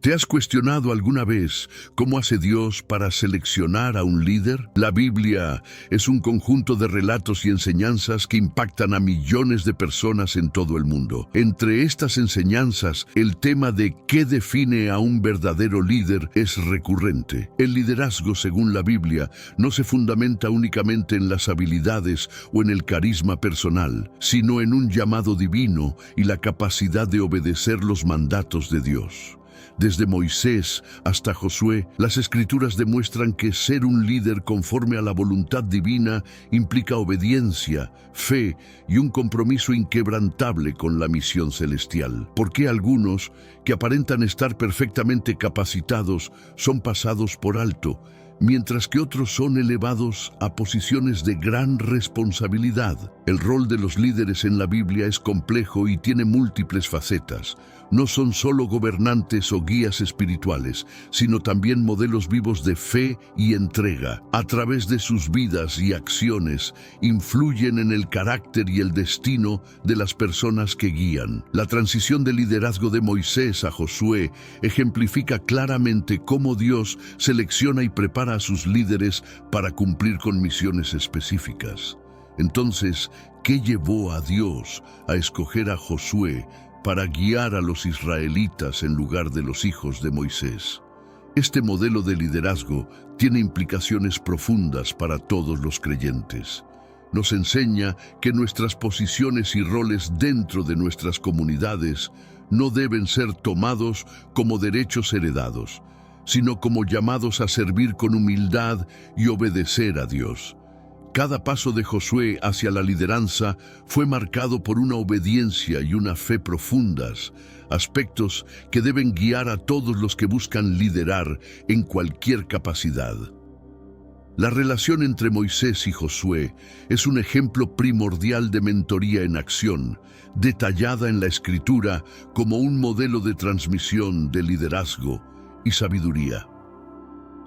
¿Te has cuestionado alguna vez cómo hace Dios para seleccionar a un líder? La Biblia es un conjunto de relatos y enseñanzas que impactan a millones de personas en todo el mundo. Entre estas enseñanzas, el tema de qué define a un verdadero líder es recurrente. El liderazgo, según la Biblia, no se fundamenta únicamente en las habilidades o en el carisma personal, sino en un llamado divino y la capacidad de obedecer los mandatos de Dios. Desde Moisés hasta Josué, las Escrituras demuestran que ser un líder conforme a la voluntad divina implica obediencia, fe y un compromiso inquebrantable con la misión celestial. ¿Por qué algunos, que aparentan estar perfectamente capacitados, son pasados por alto, mientras que otros son elevados a posiciones de gran responsabilidad? El rol de los líderes en la Biblia es complejo y tiene múltiples facetas. No son solo gobernantes o guías espirituales, sino también modelos vivos de fe y entrega. A través de sus vidas y acciones, influyen en el carácter y el destino de las personas que guían. La transición del liderazgo de Moisés a Josué ejemplifica claramente cómo Dios selecciona y prepara a sus líderes para cumplir con misiones específicas. Entonces, ¿qué llevó a Dios a escoger a Josué para guiar a los israelitas en lugar de los hijos de Moisés? Este modelo de liderazgo tiene implicaciones profundas para todos los creyentes. Nos enseña que nuestras posiciones y roles dentro de nuestras comunidades no deben ser tomados como derechos heredados, sino como llamados a servir con humildad y obedecer a Dios. Cada paso de Josué hacia la lideranza fue marcado por una obediencia y una fe profundas, aspectos que deben guiar a todos los que buscan liderar en cualquier capacidad. La relación entre Moisés y Josué es un ejemplo primordial de mentoría en acción, detallada en la Escritura como un modelo de transmisión de liderazgo y sabiduría.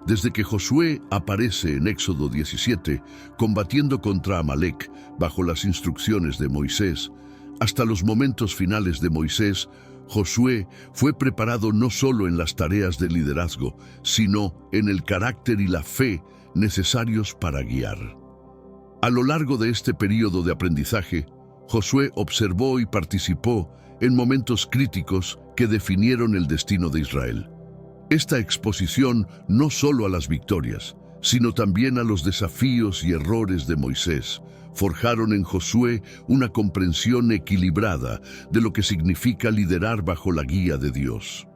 Desde que Josué aparece en Éxodo 17, combatiendo contra Amalek bajo las instrucciones de Moisés, hasta los momentos finales de Moisés, Josué fue preparado no solo en las tareas de liderazgo, sino en el carácter y la fe necesarios para guiar. A lo largo de este período de aprendizaje, Josué observó y participó en momentos críticos que definieron el destino de Israel. Esta exposición no solo a las victorias, sino también a los desafíos y errores de Moisés, forjaron en Josué una comprensión equilibrada de lo que significa liderar bajo la guía de Dios.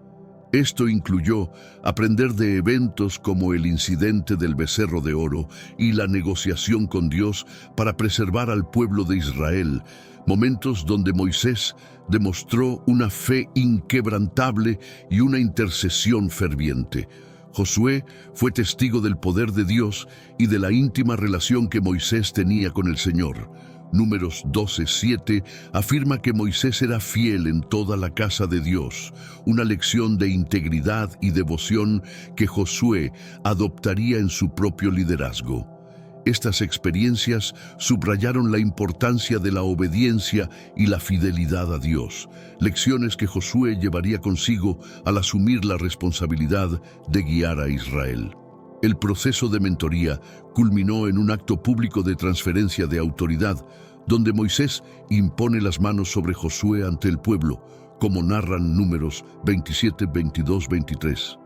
Esto incluyó aprender de eventos como el incidente del becerro de oro y la negociación con Dios para preservar al pueblo de Israel, momentos donde Moisés demostró una fe inquebrantable y una intercesión ferviente. Josué fue testigo del poder de Dios y de la íntima relación que Moisés tenía con el Señor. Números 12:7 afirma que Moisés era fiel en toda la casa de Dios, una lección de integridad y devoción que Josué adoptaría en su propio liderazgo. Estas experiencias subrayaron la importancia de la obediencia y la fidelidad a Dios, lecciones que Josué llevaría consigo al asumir la responsabilidad de guiar a Israel. El proceso de mentoría culminó en un acto público de transferencia de autoridad, donde Moisés impone las manos sobre Josué ante el pueblo, como narran Números 27, 22, 23.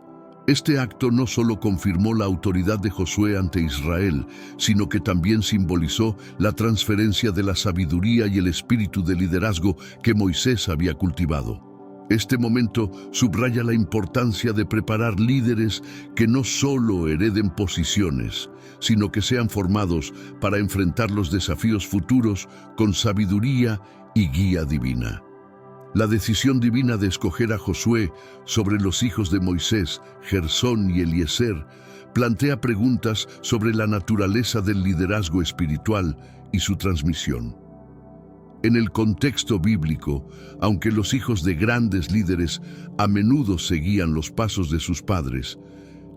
Este acto no solo confirmó la autoridad de Josué ante Israel, sino que también simbolizó la transferencia de la sabiduría y el espíritu de liderazgo que Moisés había cultivado. Este momento subraya la importancia de preparar líderes que no solo hereden posiciones, sino que sean formados para enfrentar los desafíos futuros con sabiduría y guía divina. La decisión divina de escoger a Josué sobre los hijos de Moisés, Gersón y Eliezer, plantea preguntas sobre la naturaleza del liderazgo espiritual y su transmisión. En el contexto bíblico, aunque los hijos de grandes líderes a menudo seguían los pasos de sus padres,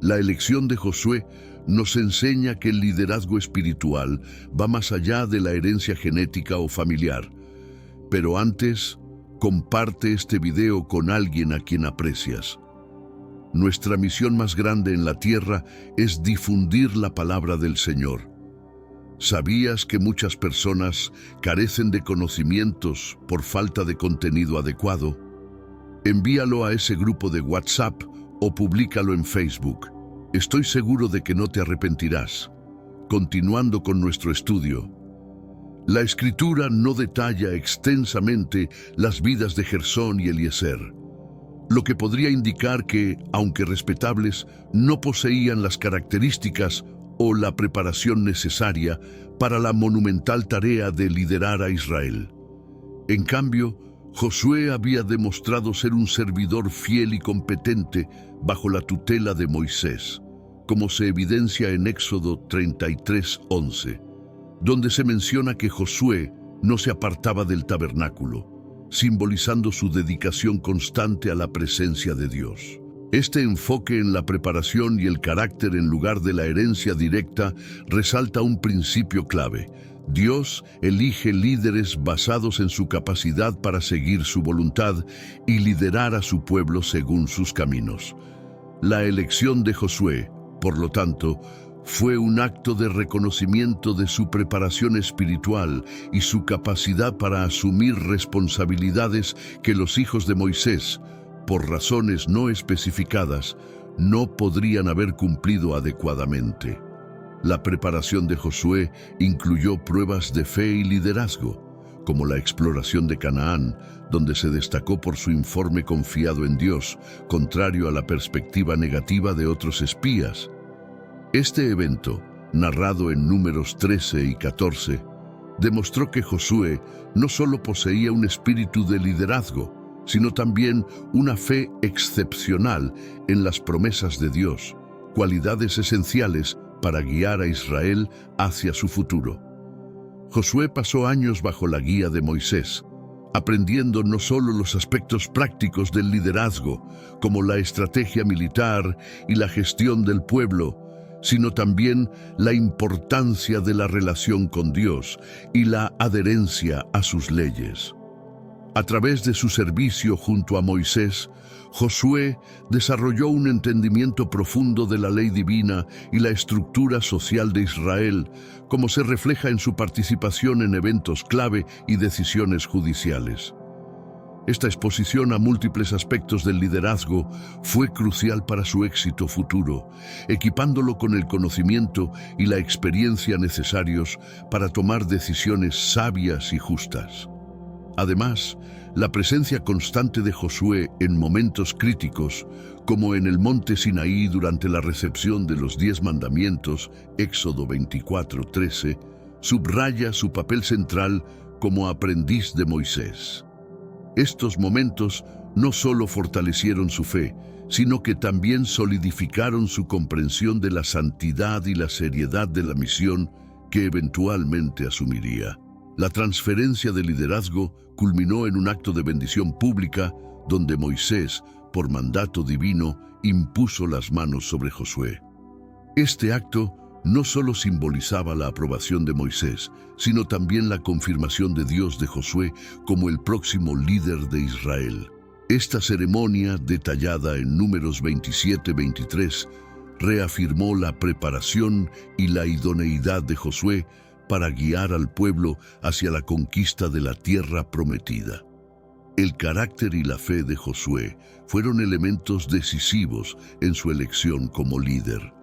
la elección de Josué nos enseña que el liderazgo espiritual va más allá de la herencia genética o familiar. Pero antes, comparte este video con alguien a quien aprecias. Nuestra misión más grande en la tierra es difundir la palabra del Señor. ¿Sabías que muchas personas carecen de conocimientos por falta de contenido adecuado? Envíalo a ese grupo de WhatsApp o públicalo en Facebook. Estoy seguro de que no te arrepentirás. Continuando con nuestro estudio. La Escritura no detalla extensamente las vidas de Gersón y Eliezer, lo que podría indicar que, aunque respetables, no poseían las características o la preparación necesaria para la monumental tarea de liderar a Israel. En cambio, Josué había demostrado ser un servidor fiel y competente bajo la tutela de Moisés, como se evidencia en Éxodo 33:11, donde se menciona que Josué no se apartaba del tabernáculo, simbolizando su dedicación constante a la presencia de Dios. Este enfoque en la preparación y el carácter en lugar de la herencia directa resalta un principio clave. Dios elige líderes basados en su capacidad para seguir su voluntad y liderar a su pueblo según sus caminos. La elección de Josué, por lo tanto, fue un acto de reconocimiento de su preparación espiritual y su capacidad para asumir responsabilidades que los hijos de Moisés, por razones no especificadas, no podrían haber cumplido adecuadamente. La preparación de Josué incluyó pruebas de fe y liderazgo, como la exploración de Canaán, donde se destacó por su informe confiado en Dios, contrario a la perspectiva negativa de otros espías. Este evento, narrado en Números 13 y 14, demostró que Josué no solo poseía un espíritu de liderazgo, sino también una fe excepcional en las promesas de Dios, cualidades esenciales para guiar a Israel hacia su futuro. Josué pasó años bajo la guía de Moisés, aprendiendo no solo los aspectos prácticos del liderazgo, como la estrategia militar y la gestión del pueblo, sino también la importancia de la relación con Dios y la adherencia a sus leyes. A través de su servicio junto a Moisés, Josué desarrolló un entendimiento profundo de la ley divina y la estructura social de Israel, como se refleja en su participación en eventos clave y decisiones judiciales. Esta exposición a múltiples aspectos del liderazgo fue crucial para su éxito futuro, equipándolo con el conocimiento y la experiencia necesarios para tomar decisiones sabias y justas. Además, la presencia constante de Josué en momentos críticos, como en el monte Sinaí durante la recepción de los 10 mandamientos, Éxodo 24:13, subraya su papel central como aprendiz de Moisés. Estos momentos no solo fortalecieron su fe, sino que también solidificaron su comprensión de la santidad y la seriedad de la misión que eventualmente asumiría. La transferencia de liderazgo culminó en un acto de bendición pública donde Moisés, por mandato divino, impuso las manos sobre Josué. Este acto no solo simbolizaba la aprobación de Moisés, sino también la confirmación de Dios de Josué como el próximo líder de Israel. Esta ceremonia, detallada en Números 27-23, reafirmó la preparación y la idoneidad de Josué para guiar al pueblo hacia la conquista de la tierra prometida. El carácter y la fe de Josué fueron elementos decisivos en su elección como líder.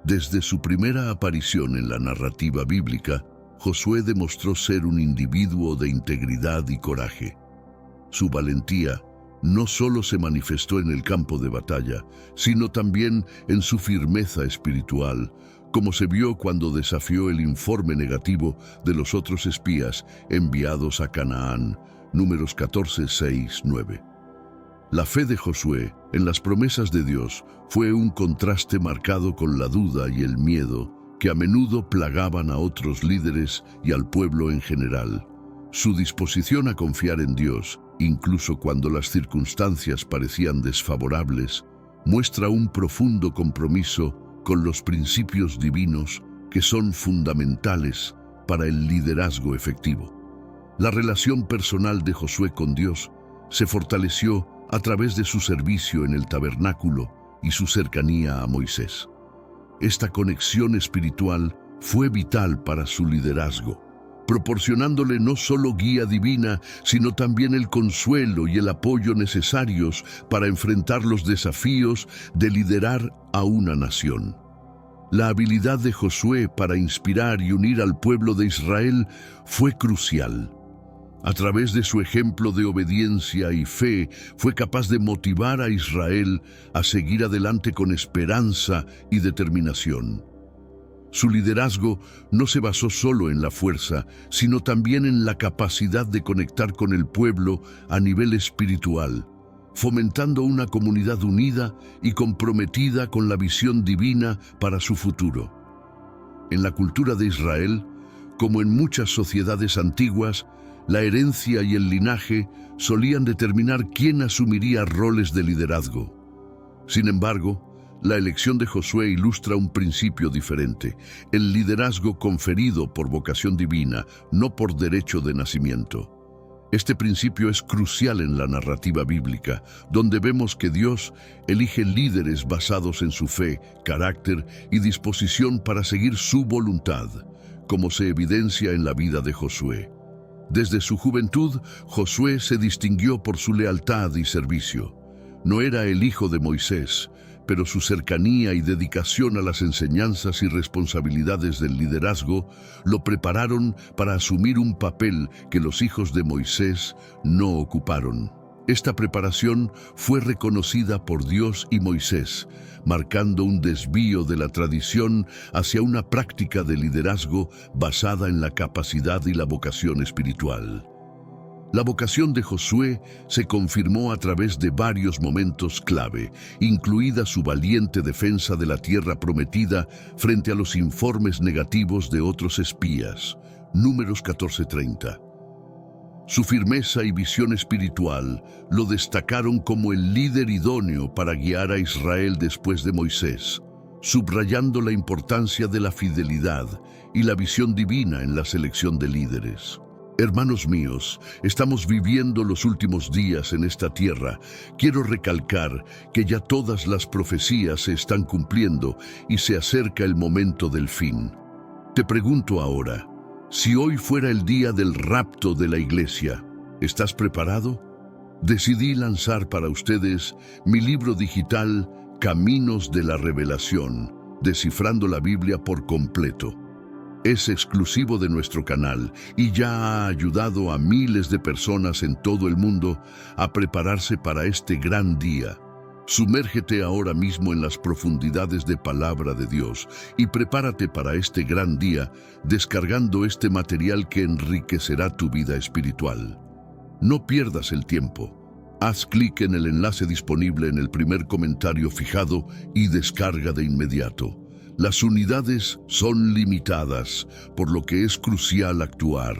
Desde su primera aparición en la narrativa bíblica, Josué demostró ser un individuo de integridad y coraje. Su valentía no solo se manifestó en el campo de batalla, sino también en su firmeza espiritual, como se vio cuando desafió el informe negativo de los otros espías enviados a Canaán, Números 14, 6, 9. La fe de Josué en las promesas de Dios fue un contraste marcado con la duda y el miedo que a menudo plagaban a otros líderes y al pueblo en general. Su disposición a confiar en Dios, incluso cuando las circunstancias parecían desfavorables, muestra un profundo compromiso con los principios divinos que son fundamentales para el liderazgo efectivo. La relación personal de Josué con Dios se fortaleció a través de su servicio en el tabernáculo, y su cercanía a Moisés. Esta conexión espiritual fue vital para su liderazgo, proporcionándole no solo guía divina, sino también el consuelo y el apoyo necesarios para enfrentar los desafíos de liderar a una nación. La habilidad de Josué para inspirar y unir al pueblo de Israel fue crucial. A través de su ejemplo de obediencia y fe, fue capaz de motivar a Israel a seguir adelante con esperanza y determinación. Su liderazgo no se basó solo en la fuerza, sino también en la capacidad de conectar con el pueblo a nivel espiritual, fomentando una comunidad unida y comprometida con la visión divina para su futuro. En la cultura de Israel, como en muchas sociedades antiguas, la herencia y el linaje solían determinar quién asumiría roles de liderazgo. Sin embargo, la elección de Josué ilustra un principio diferente: el liderazgo conferido por vocación divina, no por derecho de nacimiento. Este principio es crucial en la narrativa bíblica, donde vemos que Dios elige líderes basados en su fe, carácter y disposición para seguir su voluntad, como se evidencia en la vida de Josué. Desde su juventud, Josué se distinguió por su lealtad y servicio. No era el hijo de Moisés, pero su cercanía y dedicación a las enseñanzas y responsabilidades del liderazgo lo prepararon para asumir un papel que los hijos de Moisés no ocuparon. Esta preparación fue reconocida por Dios y Moisés, marcando un desvío de la tradición hacia una práctica de liderazgo basada en la capacidad y la vocación espiritual. La vocación de Josué se confirmó a través de varios momentos clave, incluida su valiente defensa de la tierra prometida frente a los informes negativos de otros espías. Números 14:30. Su firmeza y visión espiritual lo destacaron como el líder idóneo para guiar a Israel después de Moisés, subrayando la importancia de la fidelidad y la visión divina en la selección de líderes. Hermanos míos, estamos viviendo los últimos días en esta tierra. Quiero recalcar que ya todas las profecías se están cumpliendo y se acerca el momento del fin. Te pregunto ahora, si hoy fuera el día del rapto de la iglesia, ¿estás preparado? Decidí lanzar para ustedes mi libro digital Caminos de la Revelación, descifrando la Biblia por completo. Es exclusivo de nuestro canal y ya ha ayudado a miles de personas en todo el mundo a prepararse para este gran día. Sumérgete ahora mismo en las profundidades de Palabra de Dios y prepárate para este gran día descargando este material que enriquecerá tu vida espiritual. No pierdas el tiempo. Haz clic en el enlace disponible en el primer comentario fijado y descarga de inmediato. Las unidades son limitadas, por lo que es crucial actuar.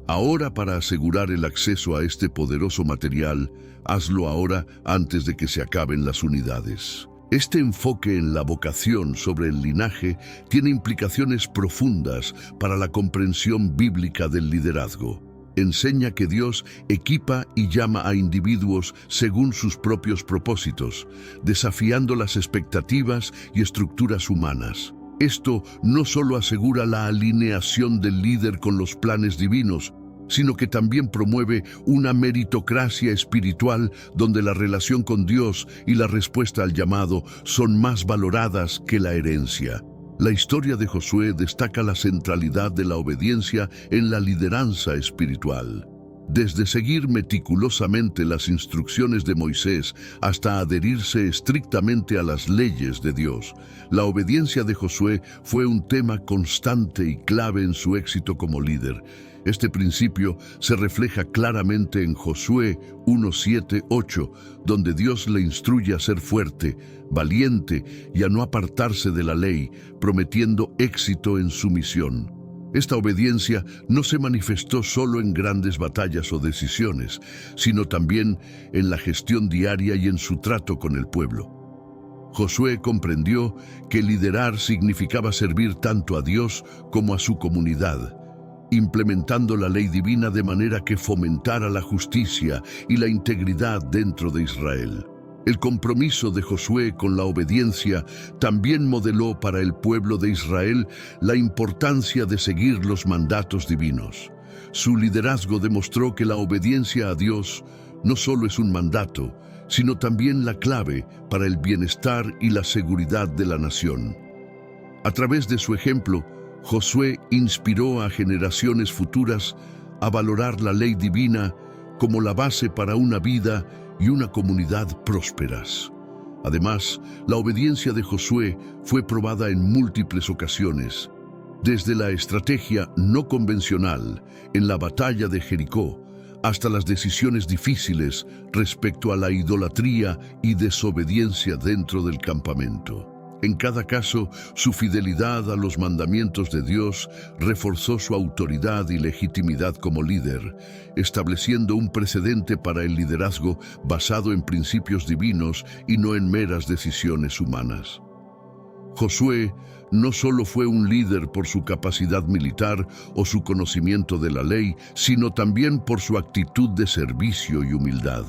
Ahora, para asegurar el acceso a este poderoso material, hazlo ahora antes de que se acaben las unidades. Este enfoque en la vocación sobre el linaje tiene implicaciones profundas para la comprensión bíblica del liderazgo. Enseña que Dios equipa y llama a individuos según sus propios propósitos, desafiando las expectativas y estructuras humanas. Esto no solo asegura la alineación del líder con los planes divinos, sino que también promueve una meritocracia espiritual donde la relación con Dios y la respuesta al llamado son más valoradas que la herencia. La historia de Josué destaca la centralidad de la obediencia en la lideranza espiritual. Desde seguir meticulosamente las instrucciones de Moisés hasta adherirse estrictamente a las leyes de Dios, la obediencia de Josué fue un tema constante y clave en su éxito como líder. Este principio se refleja claramente en Josué 1:7-8, donde Dios le instruye a ser fuerte, valiente y a no apartarse de la ley, prometiendo éxito en su misión. Esta obediencia no se manifestó solo en grandes batallas o decisiones, sino también en la gestión diaria y en su trato con el pueblo. Josué comprendió que liderar significaba servir tanto a Dios como a su comunidad, implementando la ley divina de manera que fomentara la justicia y la integridad dentro de Israel. El compromiso de Josué con la obediencia también modeló para el pueblo de Israel la importancia de seguir los mandatos divinos. Su liderazgo demostró que la obediencia a Dios no solo es un mandato, sino también la clave para el bienestar y la seguridad de la nación. A través de su ejemplo, Josué inspiró a generaciones futuras a valorar la ley divina como la base para una vida y una comunidad prósperas. Además, la obediencia de Josué fue probada en múltiples ocasiones, desde la estrategia no convencional en la batalla de Jericó hasta las decisiones difíciles respecto a la idolatría y desobediencia dentro del campamento. En cada caso, su fidelidad a los mandamientos de Dios reforzó su autoridad y legitimidad como líder, estableciendo un precedente para el liderazgo basado en principios divinos y no en meras decisiones humanas. Josué no solo fue un líder por su capacidad militar o su conocimiento de la ley, sino también por su actitud de servicio y humildad.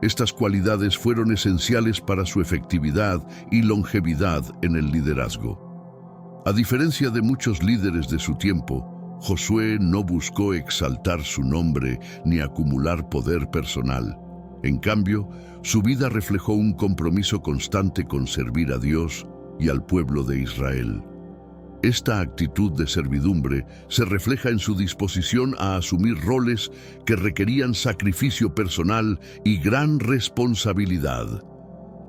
Estas cualidades fueron esenciales para su efectividad y longevidad en el liderazgo. A diferencia de muchos líderes de su tiempo, Josué no buscó exaltar su nombre ni acumular poder personal. En cambio, su vida reflejó un compromiso constante con servir a Dios y al pueblo de Israel. Esta actitud de servidumbre se refleja en su disposición a asumir roles que requerían sacrificio personal y gran responsabilidad.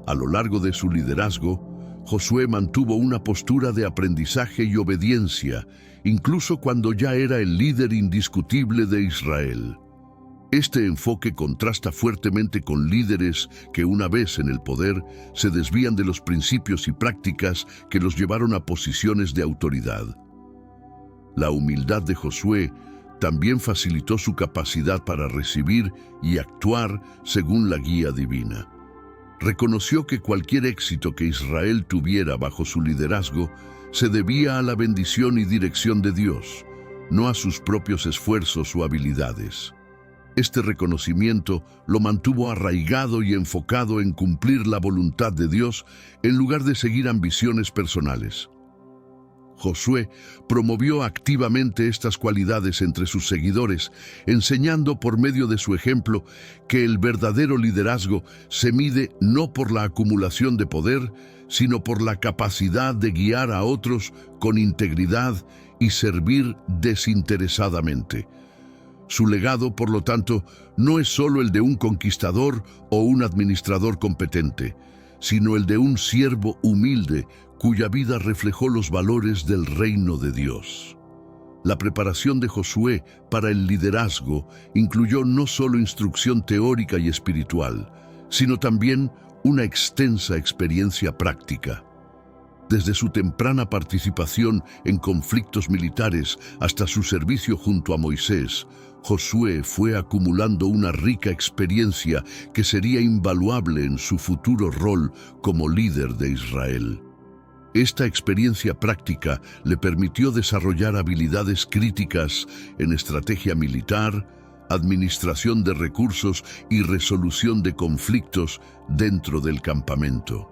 A lo largo de su liderazgo, Josué mantuvo una postura de aprendizaje y obediencia, incluso cuando ya era el líder indiscutible de Israel. Este enfoque contrasta fuertemente con líderes que, una vez en el poder, se desvían de los principios y prácticas que los llevaron a posiciones de autoridad. La humildad de Josué también facilitó su capacidad para recibir y actuar según la guía divina. Reconoció que cualquier éxito que Israel tuviera bajo su liderazgo se debía a la bendición y dirección de Dios, no a sus propios esfuerzos o habilidades. Este reconocimiento lo mantuvo arraigado y enfocado en cumplir la voluntad de Dios en lugar de seguir ambiciones personales. Josué promovió activamente estas cualidades entre sus seguidores, enseñando por medio de su ejemplo que el verdadero liderazgo se mide no por la acumulación de poder, sino por la capacidad de guiar a otros con integridad y servir desinteresadamente. Su legado, por lo tanto, no es solo el de un conquistador o un administrador competente, sino el de un siervo humilde cuya vida reflejó los valores del reino de Dios. La preparación de Josué para el liderazgo incluyó no solo instrucción teórica y espiritual, sino también una extensa experiencia práctica. Desde su temprana participación en conflictos militares hasta su servicio junto a Moisés, Josué fue acumulando una rica experiencia que sería invaluable en su futuro rol como líder de Israel. Esta experiencia práctica le permitió desarrollar habilidades críticas en estrategia militar, administración de recursos y resolución de conflictos dentro del campamento.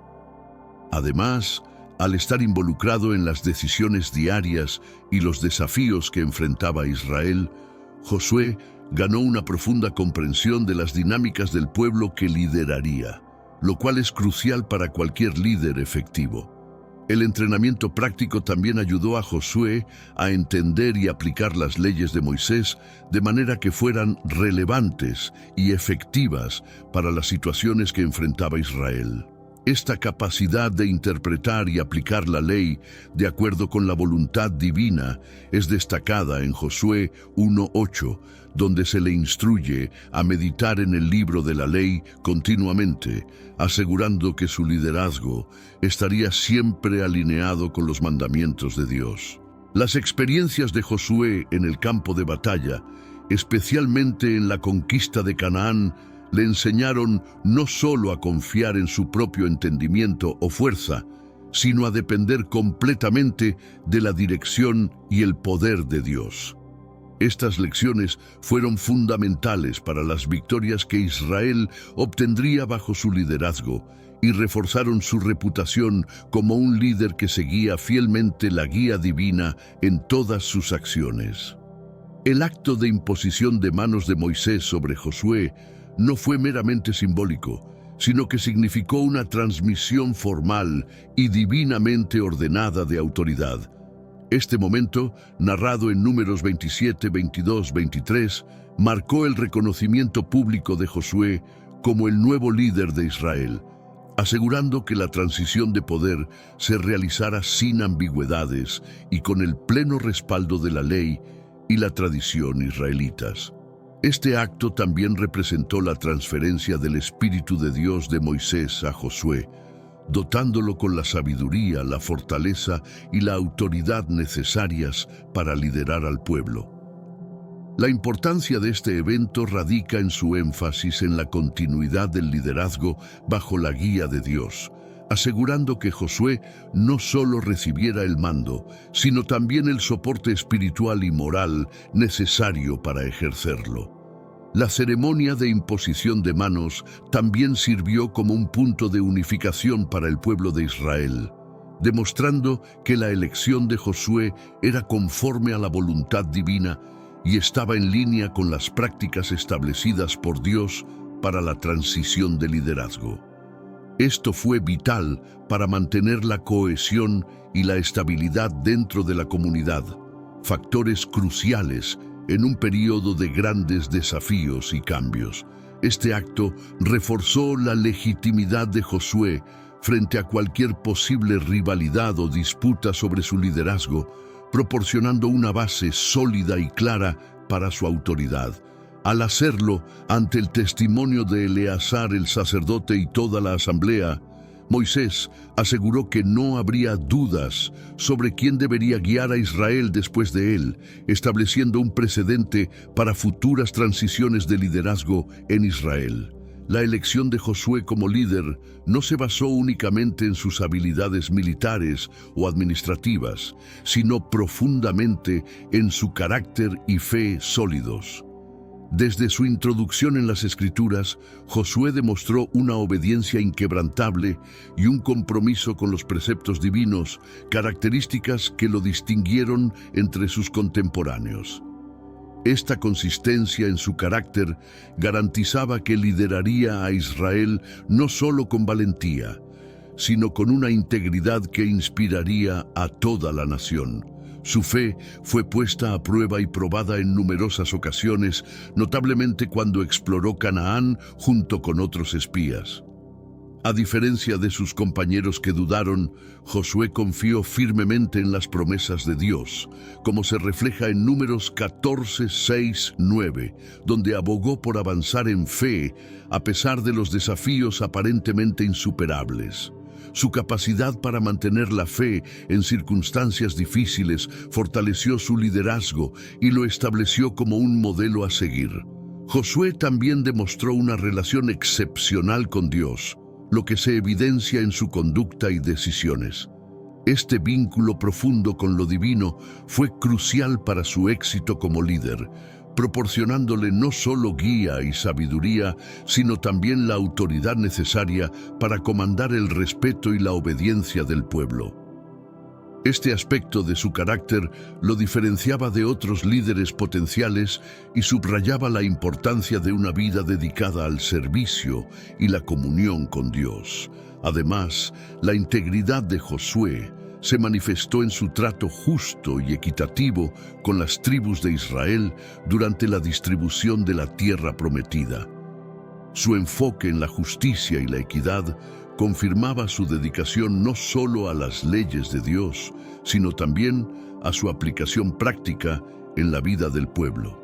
Además, al estar involucrado en las decisiones diarias y los desafíos que enfrentaba Israel, Josué ganó una profunda comprensión de las dinámicas del pueblo que lideraría, lo cual es crucial para cualquier líder efectivo. El entrenamiento práctico también ayudó a Josué a entender y aplicar las leyes de Moisés de manera que fueran relevantes y efectivas para las situaciones que enfrentaba Israel. Esta capacidad de interpretar y aplicar la ley de acuerdo con la voluntad divina es destacada en Josué 1:8, donde se le instruye a meditar en el libro de la ley continuamente, asegurando que su liderazgo estaría siempre alineado con los mandamientos de Dios. Las experiencias de Josué en el campo de batalla, especialmente en la conquista de Canaán, le enseñaron no solo a confiar en su propio entendimiento o fuerza, sino a depender completamente de la dirección y el poder de Dios. Estas lecciones fueron fundamentales para las victorias que Israel obtendría bajo su liderazgo y reforzaron su reputación como un líder que seguía fielmente la guía divina en todas sus acciones. El acto de imposición de manos de Moisés sobre Josué no fue meramente simbólico, sino que significó una transmisión formal y divinamente ordenada de autoridad. Este momento, narrado en Números 27, 22, 23, marcó el reconocimiento público de Josué como el nuevo líder de Israel, asegurando que la transición de poder se realizara sin ambigüedades y con el pleno respaldo de la ley y la tradición israelitas. Este acto también representó la transferencia del Espíritu de Dios de Moisés a Josué, dotándolo con la sabiduría, la fortaleza y la autoridad necesarias para liderar al pueblo. La importancia de este evento radica en su énfasis en la continuidad del liderazgo bajo la guía de Dios, asegurando que Josué no solo recibiera el mando, sino también el soporte espiritual y moral necesario para ejercerlo. La ceremonia de imposición de manos también sirvió como un punto de unificación para el pueblo de Israel, demostrando que la elección de Josué era conforme a la voluntad divina y estaba en línea con las prácticas establecidas por Dios para la transición de liderazgo. Esto fue vital para mantener la cohesión y la estabilidad dentro de la comunidad, factores cruciales en un periodo de grandes desafíos y cambios. Este acto reforzó la legitimidad de Josué frente a cualquier posible rivalidad o disputa sobre su liderazgo, proporcionando una base sólida y clara para su autoridad. Al hacerlo, ante el testimonio de Eleazar el sacerdote y toda la asamblea, Moisés aseguró que no habría dudas sobre quién debería guiar a Israel después de él, estableciendo un precedente para futuras transiciones de liderazgo en Israel. La elección de Josué como líder no se basó únicamente en sus habilidades militares o administrativas, sino profundamente en su carácter y fe sólidos. Desde su introducción en las Escrituras, Josué demostró una obediencia inquebrantable y un compromiso con los preceptos divinos, características que lo distinguieron entre sus contemporáneos. Esta consistencia en su carácter garantizaba que lideraría a Israel no solo con valentía, sino con una integridad que inspiraría a toda la nación. Su fe fue puesta a prueba y probada en numerosas ocasiones, notablemente cuando exploró Canaán junto con otros espías. A diferencia de sus compañeros que dudaron, Josué confió firmemente en las promesas de Dios, como se refleja en Números 14, 6, 9, donde abogó por avanzar en fe a pesar de los desafíos aparentemente insuperables. Su capacidad para mantener la fe en circunstancias difíciles fortaleció su liderazgo y lo estableció como un modelo a seguir. Josué también demostró una relación excepcional con Dios, lo que se evidencia en su conducta y decisiones. Este vínculo profundo con lo divino fue crucial para su éxito como líder, proporcionándole no solo guía y sabiduría, sino también la autoridad necesaria para comandar el respeto y la obediencia del pueblo. Este aspecto de su carácter lo diferenciaba de otros líderes potenciales y subrayaba la importancia de una vida dedicada al servicio y la comunión con Dios. Además, la integridad de Josué se manifestó en su trato justo y equitativo con las tribus de Israel durante la distribución de la tierra prometida. Su enfoque en la justicia y la equidad confirmaba su dedicación no solo a las leyes de Dios, sino también a su aplicación práctica en la vida del pueblo.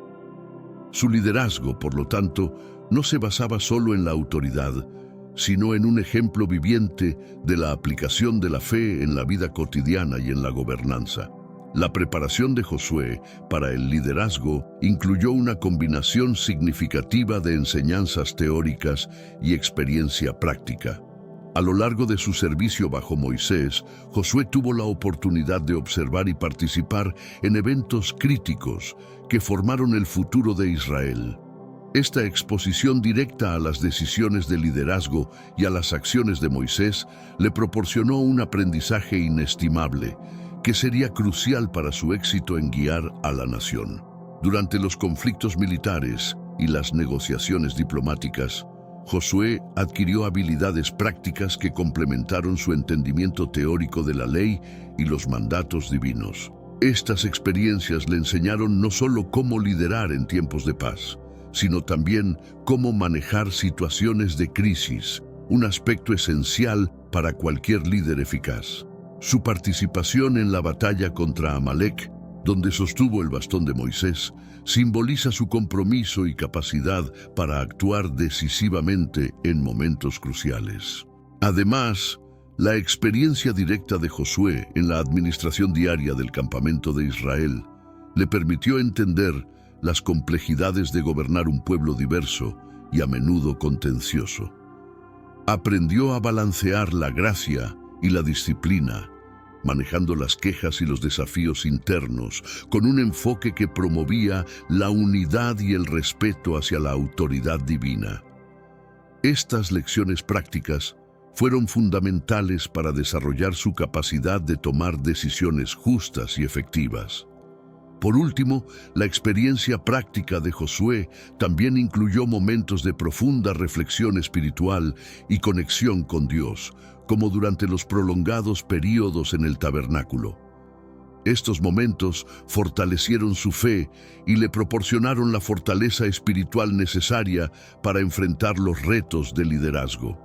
Su liderazgo, por lo tanto, no se basaba solo en la autoridad, sino en un ejemplo viviente de la aplicación de la fe en la vida cotidiana y en la gobernanza. La preparación de Josué para el liderazgo incluyó una combinación significativa de enseñanzas teóricas y experiencia práctica. A lo largo de su servicio bajo Moisés, Josué tuvo la oportunidad de observar y participar en eventos críticos que formaron el futuro de Israel. Esta exposición directa a las decisiones de liderazgo y a las acciones de Moisés le proporcionó un aprendizaje inestimable, que sería crucial para su éxito en guiar a la nación. Durante los conflictos militares y las negociaciones diplomáticas, Josué adquirió habilidades prácticas que complementaron su entendimiento teórico de la ley y los mandatos divinos. Estas experiencias le enseñaron no solo cómo liderar en tiempos de paz, sino también cómo manejar situaciones de crisis, un aspecto esencial para cualquier líder eficaz. Su participación en la batalla contra Amalek, donde sostuvo el bastón de Moisés, simboliza su compromiso y capacidad para actuar decisivamente en momentos cruciales. Además, la experiencia directa de Josué en la administración diaria del campamento de Israel le permitió entender las complejidades de gobernar un pueblo diverso y a menudo contencioso. Aprendió a balancear la gracia y la disciplina, manejando las quejas y los desafíos internos, con un enfoque que promovía la unidad y el respeto hacia la autoridad divina. Estas lecciones prácticas fueron fundamentales para desarrollar su capacidad de tomar decisiones justas y efectivas. Por último, la experiencia práctica de Josué también incluyó momentos de profunda reflexión espiritual y conexión con Dios, como durante los prolongados períodos en el tabernáculo. Estos momentos fortalecieron su fe y le proporcionaron la fortaleza espiritual necesaria para enfrentar los retos de liderazgo.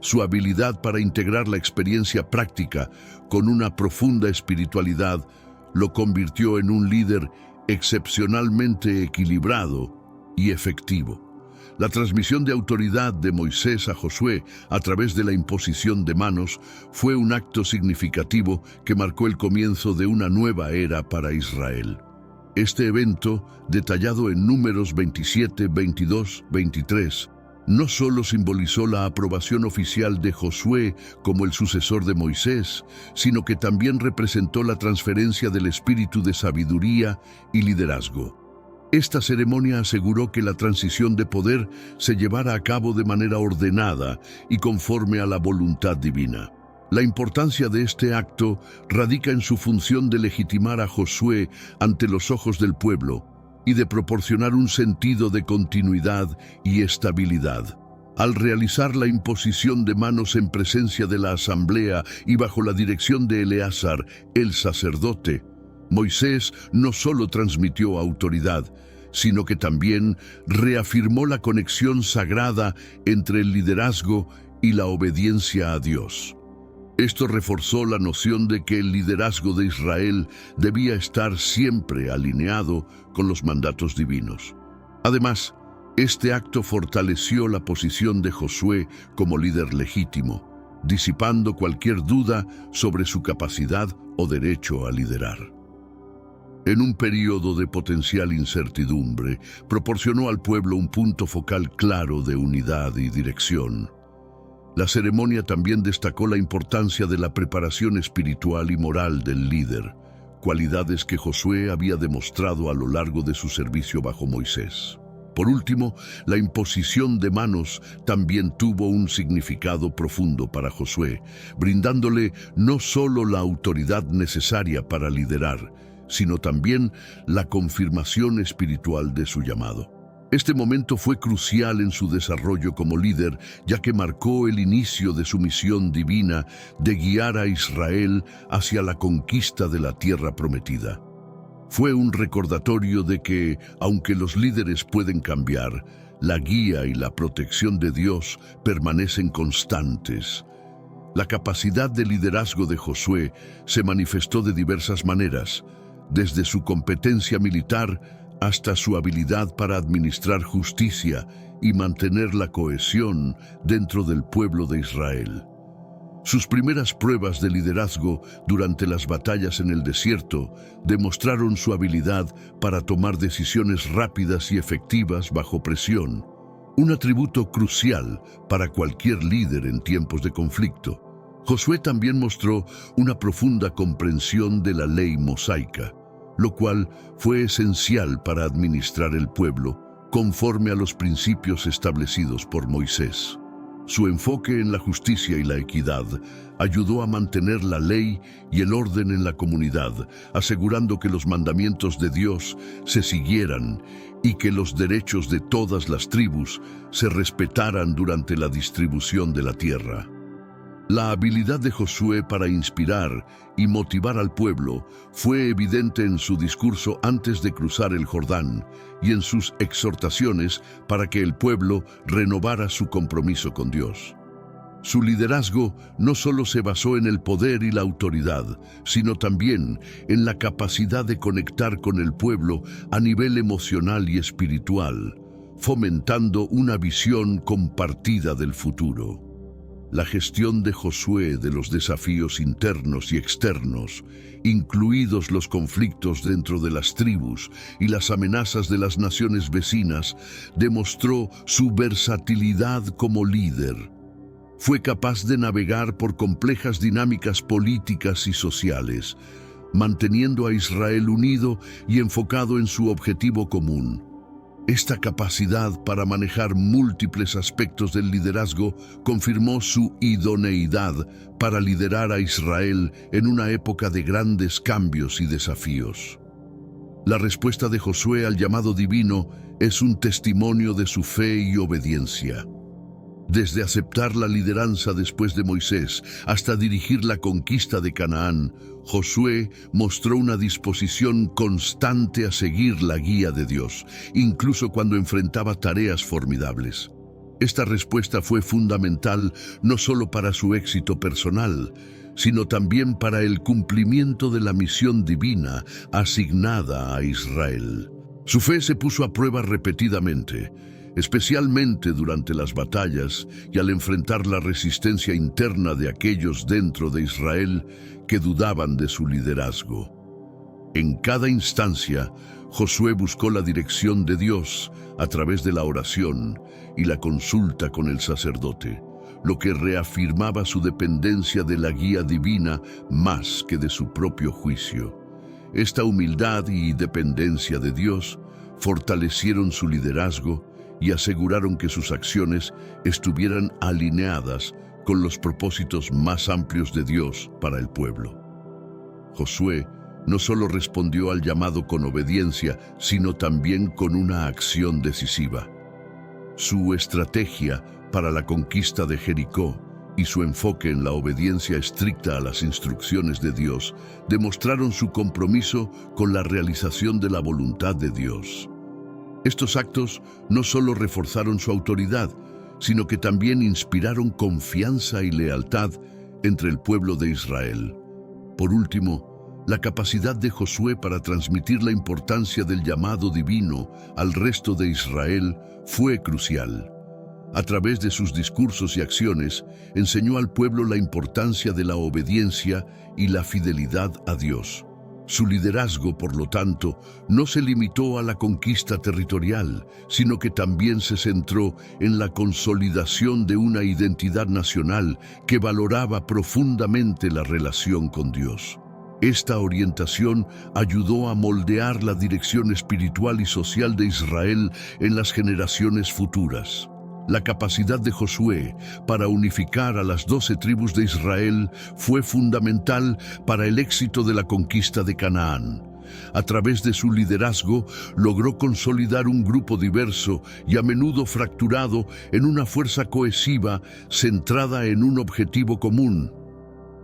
Su habilidad para integrar la experiencia práctica con una profunda espiritualidad lo convirtió en un líder excepcionalmente equilibrado y efectivo. La transmisión de autoridad de Moisés a Josué a través de la imposición de manos fue un acto significativo que marcó el comienzo de una nueva era para Israel. Este evento, detallado en Números 27, 22, 23, no solo simbolizó la aprobación oficial de Josué como el sucesor de Moisés, sino que también representó la transferencia del espíritu de sabiduría y liderazgo. Esta ceremonia aseguró que la transición de poder se llevara a cabo de manera ordenada y conforme a la voluntad divina. La importancia de este acto radica en su función de legitimar a Josué ante los ojos del pueblo y de proporcionar un sentido de continuidad y estabilidad. Al realizar la imposición de manos en presencia de la asamblea y bajo la dirección de Eleazar, el sacerdote, Moisés no solo transmitió autoridad, sino que también reafirmó la conexión sagrada entre el liderazgo y la obediencia a Dios. Esto reforzó la noción de que el liderazgo de Israel debía estar siempre alineado con los mandatos divinos. Además, este acto fortaleció la posición de Josué como líder legítimo, disipando cualquier duda sobre su capacidad o derecho a liderar. En un periodo de potencial incertidumbre, proporcionó al pueblo un punto focal claro de unidad y dirección. La ceremonia también destacó la importancia de la preparación espiritual y moral del líder, cualidades que Josué había demostrado a lo largo de su servicio bajo Moisés. Por último, la imposición de manos también tuvo un significado profundo para Josué, brindándole no solo la autoridad necesaria para liderar, sino también la confirmación espiritual de su llamado. Este momento fue crucial en su desarrollo como líder, ya que marcó el inicio de su misión divina de guiar a Israel hacia la conquista de la tierra prometida. Fue un recordatorio de que, aunque los líderes pueden cambiar, la guía y la protección de Dios permanecen constantes. La capacidad de liderazgo de Josué se manifestó de diversas maneras, desde su competencia militar hasta su habilidad para administrar justicia y mantener la cohesión dentro del pueblo de Israel. Sus primeras pruebas de liderazgo durante las batallas en el desierto demostraron su habilidad para tomar decisiones rápidas y efectivas bajo presión, un atributo crucial para cualquier líder en tiempos de conflicto. Josué también mostró una profunda comprensión de la ley mosaica, lo cual fue esencial para administrar el pueblo conforme a los principios establecidos por Moisés. Su enfoque en la justicia y la equidad ayudó a mantener la ley y el orden en la comunidad, asegurando que los mandamientos de Dios se siguieran y que los derechos de todas las tribus se respetaran durante la distribución de la tierra. La habilidad de Josué para inspirar y motivar al pueblo fue evidente en su discurso antes de cruzar el Jordán y en sus exhortaciones para que el pueblo renovara su compromiso con Dios. Su liderazgo no solo se basó en el poder y la autoridad, sino también en la capacidad de conectar con el pueblo a nivel emocional y espiritual, fomentando una visión compartida del futuro. La gestión de Josué de los desafíos internos y externos, incluidos los conflictos dentro de las tribus y las amenazas de las naciones vecinas, demostró su versatilidad como líder. Fue capaz de navegar por complejas dinámicas políticas y sociales, manteniendo a Israel unido y enfocado en su objetivo común. Esta capacidad para manejar múltiples aspectos del liderazgo confirmó su idoneidad para liderar a Israel en una época de grandes cambios y desafíos. La respuesta de Josué al llamado divino es un testimonio de su fe y obediencia. Desde aceptar la lideranza después de Moisés hasta dirigir la conquista de Canaán, Josué mostró una disposición constante a seguir la guía de Dios, incluso cuando enfrentaba tareas formidables. Esta respuesta fue fundamental no solo para su éxito personal, sino también para el cumplimiento de la misión divina asignada a Israel. Su fe se puso a prueba repetidamente, especialmente durante las batallas y al enfrentar la resistencia interna de aquellos dentro de Israel que dudaban de su liderazgo. En cada instancia, Josué buscó la dirección de Dios a través de la oración y la consulta con el sacerdote, lo que reafirmaba su dependencia de la guía divina más que de su propio juicio. Esta humildad y dependencia de Dios fortalecieron su liderazgo y aseguraron que sus acciones estuvieran alineadas con los propósitos más amplios de Dios para el pueblo. Josué no solo respondió al llamado con obediencia, sino también con una acción decisiva. Su estrategia para la conquista de Jericó y su enfoque en la obediencia estricta a las instrucciones de Dios demostraron su compromiso con la realización de la voluntad de Dios. Estos actos no solo reforzaron su autoridad, sino que también inspiraron confianza y lealtad entre el pueblo de Israel. Por último, la capacidad de Josué para transmitir la importancia del llamado divino al resto de Israel fue crucial. A través de sus discursos y acciones, enseñó al pueblo la importancia de la obediencia y la fidelidad a Dios. Su liderazgo, por lo tanto, no se limitó a la conquista territorial, sino que también se centró en la consolidación de una identidad nacional que valoraba profundamente la relación con Dios. Esta orientación ayudó a moldear la dirección espiritual y social de Israel en las generaciones futuras. La capacidad de Josué para unificar a las 12 tribus de Israel fue fundamental para el éxito de la conquista de Canaán. A través de su liderazgo, logró consolidar un grupo diverso y a menudo fracturado en una fuerza cohesiva centrada en un objetivo común.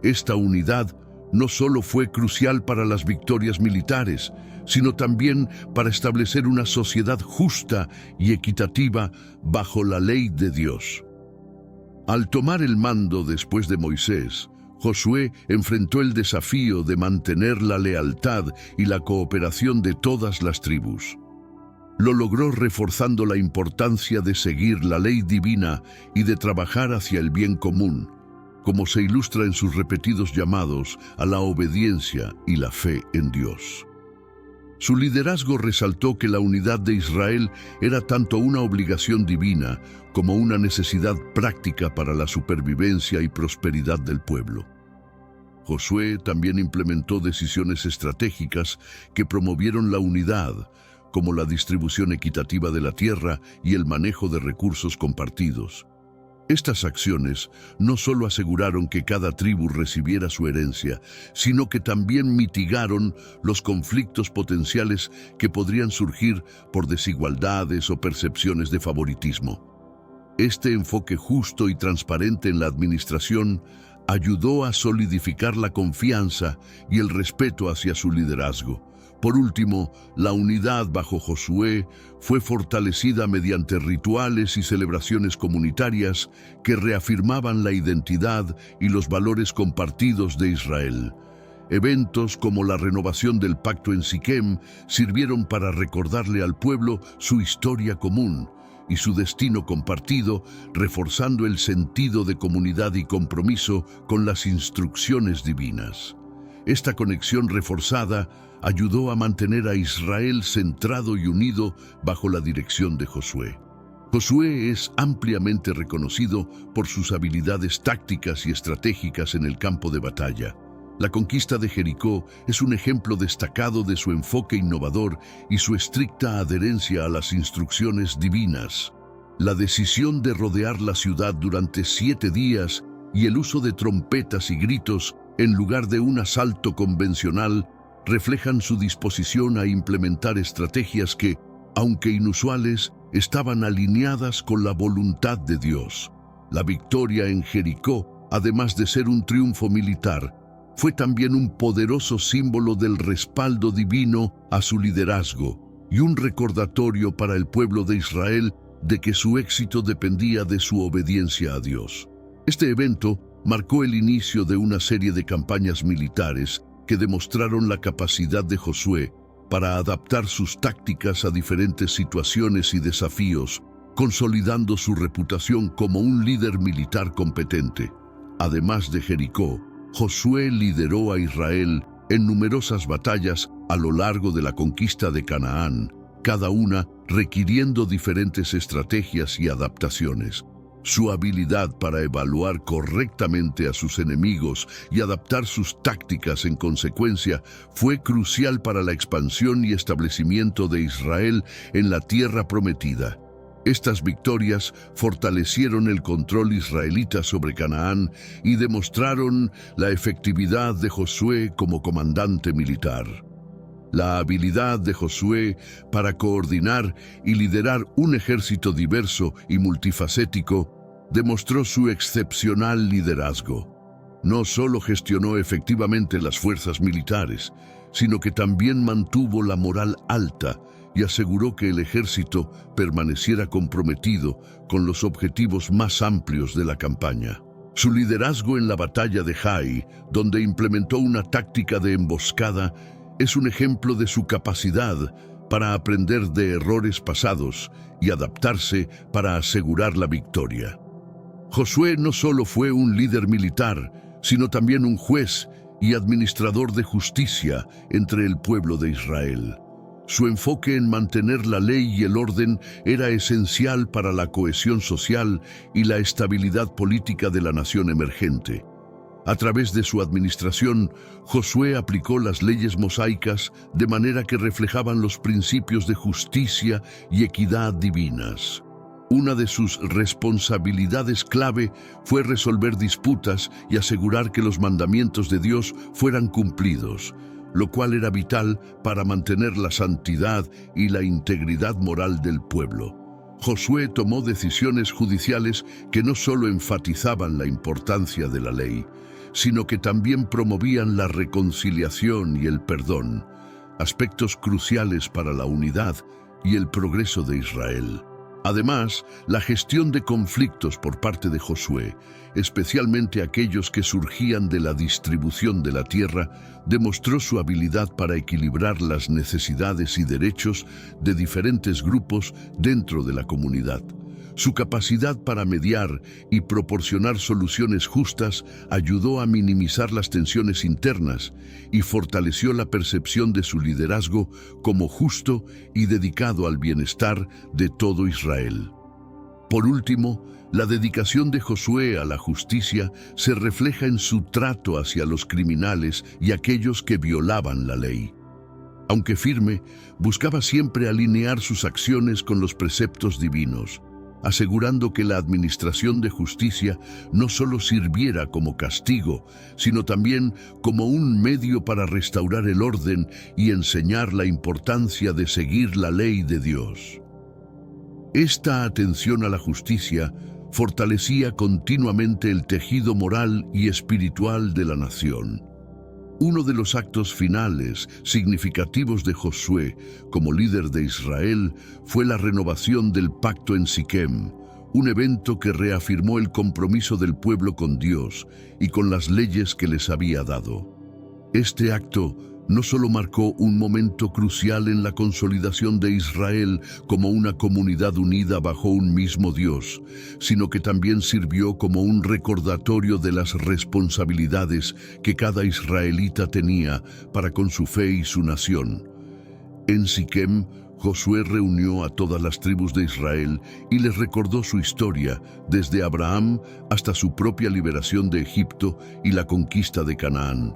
Esta unidad no solo fue crucial para las victorias militares, sino también para establecer una sociedad justa y equitativa bajo la ley de Dios. Al tomar el mando después de Moisés, Josué enfrentó el desafío de mantener la lealtad y la cooperación de todas las tribus. Lo logró reforzando la importancia de seguir la ley divina y de trabajar hacia el bien común, como se ilustra en sus repetidos llamados a la obediencia y la fe en Dios. Su liderazgo resaltó que la unidad de Israel era tanto una obligación divina como una necesidad práctica para la supervivencia y prosperidad del pueblo. Josué también implementó decisiones estratégicas que promovieron la unidad, como la distribución equitativa de la tierra y el manejo de recursos compartidos. Estas acciones no solo aseguraron que cada tribu recibiera su herencia, sino que también mitigaron los conflictos potenciales que podrían surgir por desigualdades o percepciones de favoritismo. Este enfoque justo y transparente en la administración ayudó a solidificar la confianza y el respeto hacia su liderazgo. Por último, la unidad bajo Josué fue fortalecida mediante rituales y celebraciones comunitarias que reafirmaban la identidad y los valores compartidos de Israel. Eventos como la renovación del pacto en Siquem sirvieron para recordarle al pueblo su historia común y su destino compartido, reforzando el sentido de comunidad y compromiso con las instrucciones divinas. Esta conexión reforzada ayudó a mantener a Israel centrado y unido bajo la dirección de Josué. Josué es ampliamente reconocido por sus habilidades tácticas y estratégicas en el campo de batalla. La conquista de Jericó es un ejemplo destacado de su enfoque innovador y su estricta adherencia a las instrucciones divinas. La decisión de rodear la ciudad durante 7 días y el uso de trompetas y gritos en lugar de un asalto convencional reflejan su disposición a implementar estrategias que, aunque inusuales, estaban alineadas con la voluntad de Dios. La victoria en Jericó, además de ser un triunfo militar, fue también un poderoso símbolo del respaldo divino a su liderazgo y un recordatorio para el pueblo de Israel de que su éxito dependía de su obediencia a Dios. Este evento marcó el inicio de una serie de campañas militares que demostraron la capacidad de Josué para adaptar sus tácticas a diferentes situaciones y desafíos, consolidando su reputación como un líder militar competente. Además de Jericó, Josué lideró a Israel en numerosas batallas a lo largo de la conquista de Canaán, cada una requiriendo diferentes estrategias y adaptaciones. Su habilidad para evaluar correctamente a sus enemigos y adaptar sus tácticas en consecuencia fue crucial para la expansión y establecimiento de Israel en la tierra prometida. Estas victorias fortalecieron el control israelita sobre Canaán y demostraron la efectividad de Josué como comandante militar. La habilidad de Josué para coordinar y liderar un ejército diverso y multifacético demostró su excepcional liderazgo. No solo gestionó efectivamente las fuerzas militares, sino que también mantuvo la moral alta y aseguró que el ejército permaneciera comprometido con los objetivos más amplios de la campaña. Su liderazgo en la batalla de Jai, donde implementó una táctica de emboscada, es un ejemplo de su capacidad para aprender de errores pasados y adaptarse para asegurar la victoria. Josué no solo fue un líder militar, sino también un juez y administrador de justicia entre el pueblo de Israel. Su enfoque en mantener la ley y el orden era esencial para la cohesión social y la estabilidad política de la nación emergente. A través de su administración, Josué aplicó las leyes mosaicas de manera que reflejaban los principios de justicia y equidad divinas. Una de sus responsabilidades clave fue resolver disputas y asegurar que los mandamientos de Dios fueran cumplidos, lo cual era vital para mantener la santidad y la integridad moral del pueblo. Josué tomó decisiones judiciales que no solo enfatizaban la importancia de la ley, sino que también promovían la reconciliación y el perdón, aspectos cruciales para la unidad y el progreso de Israel. Además, la gestión de conflictos por parte de Josué, especialmente aquellos que surgían de la distribución de la tierra, demostró su habilidad para equilibrar las necesidades y derechos de diferentes grupos dentro de la comunidad. Su capacidad para mediar y proporcionar soluciones justas ayudó a minimizar las tensiones internas y fortaleció la percepción de su liderazgo como justo y dedicado al bienestar de todo Israel. Por último, la dedicación de Josué a la justicia se refleja en su trato hacia los criminales y aquellos que violaban la ley. Aunque firme, buscaba siempre alinear sus acciones con los preceptos divinos, asegurando que la administración de justicia no solo sirviera como castigo, sino también como un medio para restaurar el orden y enseñar la importancia de seguir la ley de Dios. Esta atención a la justicia fortalecía continuamente el tejido moral y espiritual de la nación. Uno de los actos finales significativos de Josué como líder de Israel fue la renovación del pacto en Siquem, un evento que reafirmó el compromiso del pueblo con Dios y con las leyes que les había dado. Este acto no solo marcó un momento crucial en la consolidación de Israel como una comunidad unida bajo un mismo Dios, sino que también sirvió como un recordatorio de las responsabilidades que cada israelita tenía para con su fe y su nación. En Siquem, Josué reunió a todas las tribus de Israel y les recordó su historia, desde Abraham hasta su propia liberación de Egipto y la conquista de Canaán.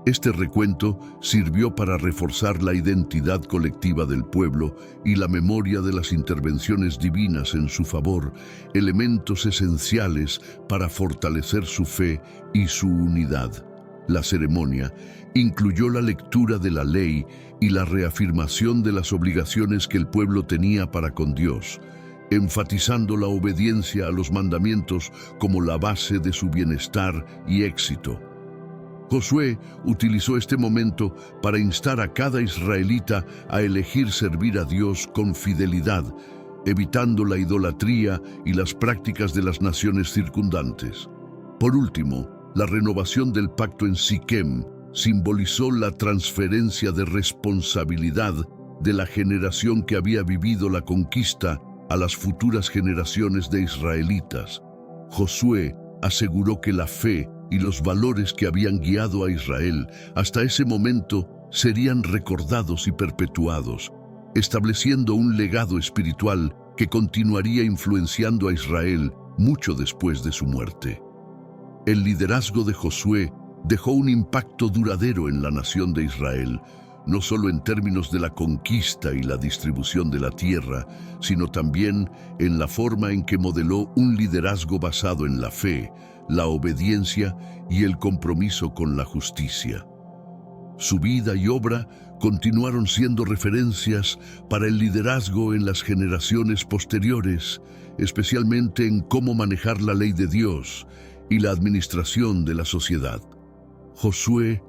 Este recuento sirvió para reforzar la identidad colectiva del pueblo y la memoria de las intervenciones divinas en su favor, elementos esenciales para fortalecer su fe y su unidad. La ceremonia incluyó la lectura de la ley y la reafirmación de las obligaciones que el pueblo tenía para con Dios, enfatizando la obediencia a los mandamientos como la base de su bienestar y éxito. Josué utilizó este momento para instar a cada israelita a elegir servir a Dios con fidelidad, evitando la idolatría y las prácticas de las naciones circundantes. Por último, la renovación del pacto en Siquem simbolizó la transferencia de responsabilidad de la generación que había vivido la conquista a las futuras generaciones de israelitas. Josué aseguró que la fe y los valores que habían guiado a Israel hasta ese momento serían recordados y perpetuados, estableciendo un legado espiritual que continuaría influenciando a Israel mucho después de su muerte. El liderazgo de Josué dejó un impacto duradero en la nación de Israel, no solo en términos de la conquista y la distribución de la tierra, sino también en la forma en que modeló un liderazgo basado en la fe, la obediencia y el compromiso con la justicia. Su vida y obra continuaron siendo referencias para el liderazgo en las generaciones posteriores, especialmente en cómo manejar la ley de Dios y la administración de la sociedad. Josué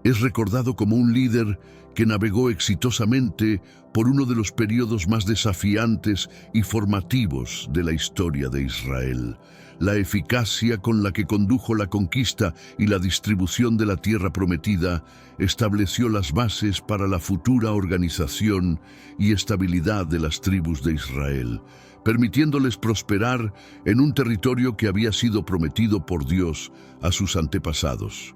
es recordado como un líder que navegó exitosamente por uno de los periodos más desafiantes y formativos de la historia de Israel. La eficacia con la que condujo la conquista y la distribución de la tierra prometida estableció las bases para la futura organización y estabilidad de las tribus de Israel, permitiéndoles prosperar en un territorio que había sido prometido por Dios a sus antepasados.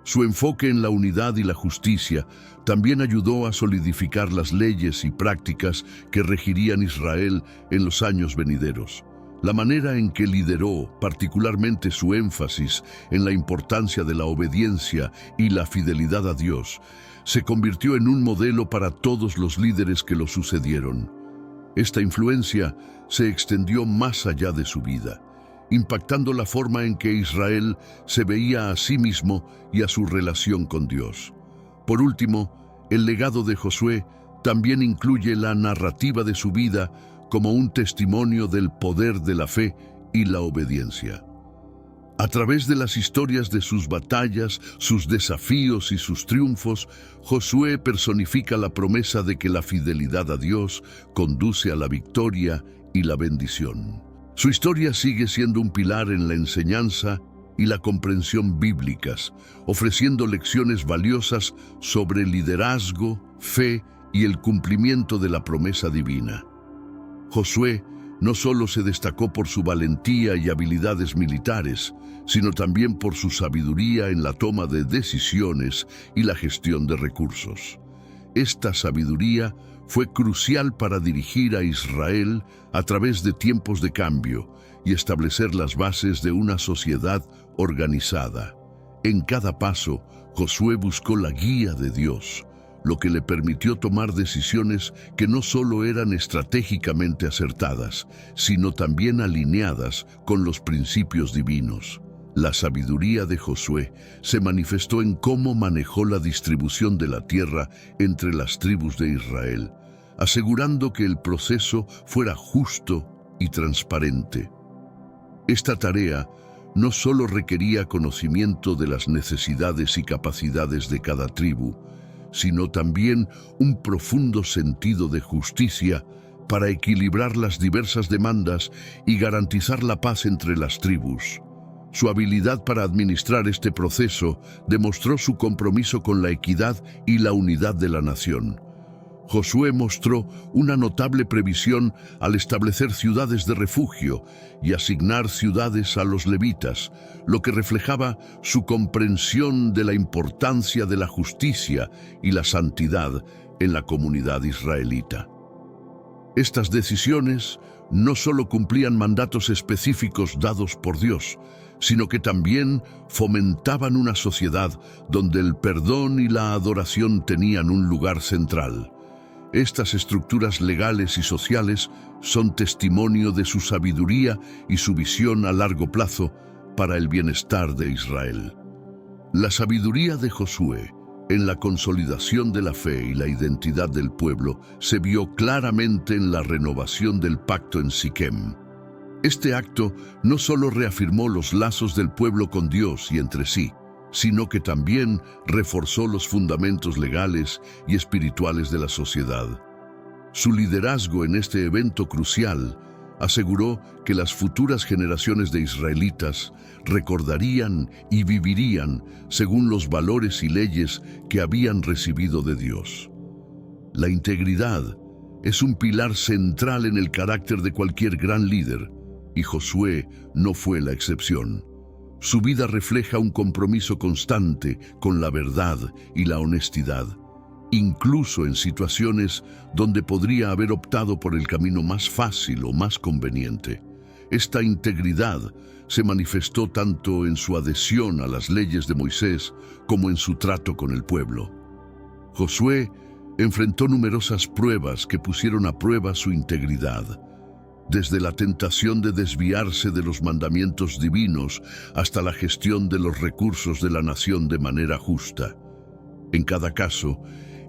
Su enfoque en la unidad y la justicia también ayudó a solidificar las leyes y prácticas que regirían Israel en los años venideros. La manera en que lideró, particularmente su énfasis en la importancia de la obediencia y la fidelidad a Dios, se convirtió en un modelo para todos los líderes que lo sucedieron. Esta influencia se extendió más allá de su vida, impactando la forma en que Israel se veía a sí mismo y a su relación con Dios. Por último, el legado de Josué también incluye la narrativa de su vida como un testimonio del poder de la fe y la obediencia. A través de las historias de sus batallas, sus desafíos y sus triunfos, Josué personifica la promesa de que la fidelidad a Dios conduce a la victoria y la bendición. Su historia sigue siendo un pilar en la enseñanza y la comprensión bíblicas, ofreciendo lecciones valiosas sobre liderazgo, fe y el cumplimiento de la promesa divina. Josué no solo se destacó por su valentía y habilidades militares, sino también por su sabiduría en la toma de decisiones y la gestión de recursos. Esta sabiduría fue crucial para dirigir a Israel a través de tiempos de cambio y establecer las bases de una sociedad organizada. En cada paso, Josué buscó la guía de Dios, lo que le permitió tomar decisiones que no solo eran estratégicamente acertadas, sino también alineadas con los principios divinos. La sabiduría de Josué se manifestó en cómo manejó la distribución de la tierra entre las tribus de Israel, asegurando que el proceso fuera justo y transparente. Esta tarea no solo requería conocimiento de las necesidades y capacidades de cada tribu, sino también un profundo sentido de justicia para equilibrar las diversas demandas y garantizar la paz entre las tribus. Su habilidad para administrar este proceso demostró su compromiso con la equidad y la unidad de la nación. Josué mostró una notable previsión al establecer ciudades de refugio y asignar ciudades a los levitas, lo que reflejaba su comprensión de la importancia de la justicia y la santidad en la comunidad israelita. Estas decisiones no solo cumplían mandatos específicos dados por Dios, sino que también fomentaban una sociedad donde el perdón y la adoración tenían un lugar central. Estas estructuras legales y sociales son testimonio de su sabiduría y su visión a largo plazo para el bienestar de Israel. La sabiduría de Josué en la consolidación de la fe y la identidad del pueblo se vio claramente en la renovación del pacto en Siquem. Este acto no solo reafirmó los lazos del pueblo con Dios y entre sí, sino que también reforzó los fundamentos legales y espirituales de la sociedad. Su liderazgo en este evento crucial aseguró que las futuras generaciones de israelitas recordarían y vivirían según los valores y leyes que habían recibido de Dios. La integridad es un pilar central en el carácter de cualquier gran líder, y Josué no fue la excepción. Su vida refleja un compromiso constante con la verdad y la honestidad, incluso en situaciones donde podría haber optado por el camino más fácil o más conveniente. Esta integridad se manifestó tanto en su adhesión a las leyes de Moisés como en su trato con el pueblo. Josué enfrentó numerosas pruebas que pusieron a prueba su integridad, desde la tentación de desviarse de los mandamientos divinos hasta la gestión de los recursos de la nación de manera justa. En cada caso,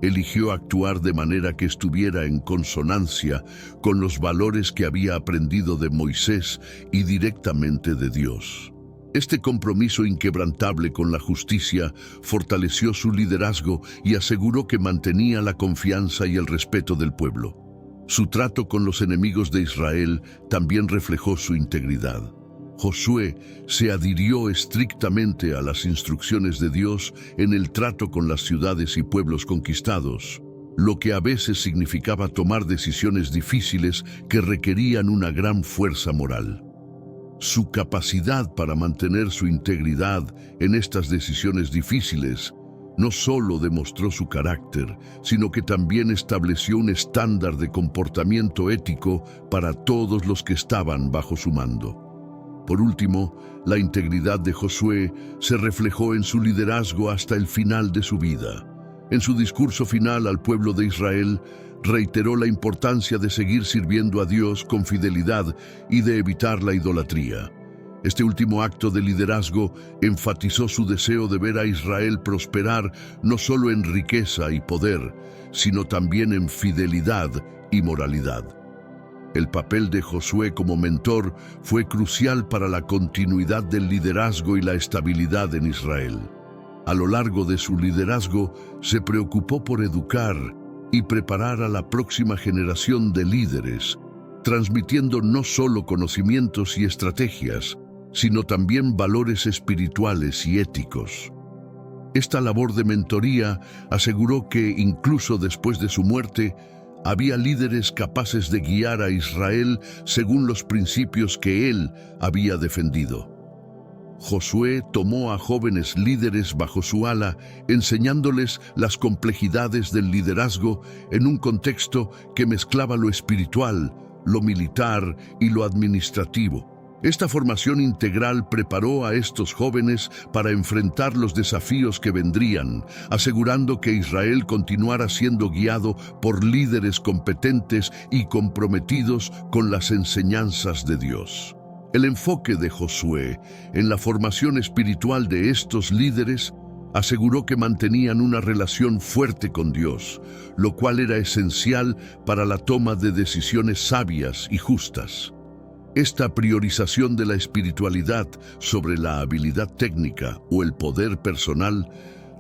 eligió actuar de manera que estuviera en consonancia con los valores que había aprendido de Moisés y directamente de Dios. Este compromiso inquebrantable con la justicia fortaleció su liderazgo y aseguró que mantenía la confianza y el respeto del pueblo. Su trato con los enemigos de Israel también reflejó su integridad. Josué se adhirió estrictamente a las instrucciones de Dios en el trato con las ciudades y pueblos conquistados, lo que a veces significaba tomar decisiones difíciles que requerían una gran fuerza moral. Su capacidad para mantener su integridad en estas decisiones difíciles no solo demostró su carácter, sino que también estableció un estándar de comportamiento ético para todos los que estaban bajo su mando. Por último, la integridad de Josué se reflejó en su liderazgo hasta el final de su vida. En su discurso final al pueblo de Israel, reiteró la importancia de seguir sirviendo a Dios con fidelidad y de evitar la idolatría. Este último acto de liderazgo enfatizó su deseo de ver a Israel prosperar no solo en riqueza y poder, sino también en fidelidad y moralidad. El papel de Josué como mentor fue crucial para la continuidad del liderazgo y la estabilidad en Israel. A lo largo de su liderazgo, se preocupó por educar y preparar a la próxima generación de líderes, transmitiendo no solo conocimientos y estrategias, sino también valores espirituales y éticos. Esta labor de mentoría aseguró que, incluso después de su muerte, Había líderes capaces de guiar a Israel según los principios que él había defendido. Josué tomó a jóvenes líderes bajo su ala, enseñándoles las complejidades del liderazgo en un contexto que mezclaba lo espiritual, lo militar y lo administrativo. Esta formación integral preparó a estos jóvenes para enfrentar los desafíos que vendrían, asegurando que Israel continuara siendo guiado por líderes competentes y comprometidos con las enseñanzas de Dios. El enfoque de Josué en la formación espiritual de estos líderes aseguró que mantenían una relación fuerte con Dios, lo cual era esencial para la toma de decisiones sabias y justas. Esta priorización de la espiritualidad sobre la habilidad técnica o el poder personal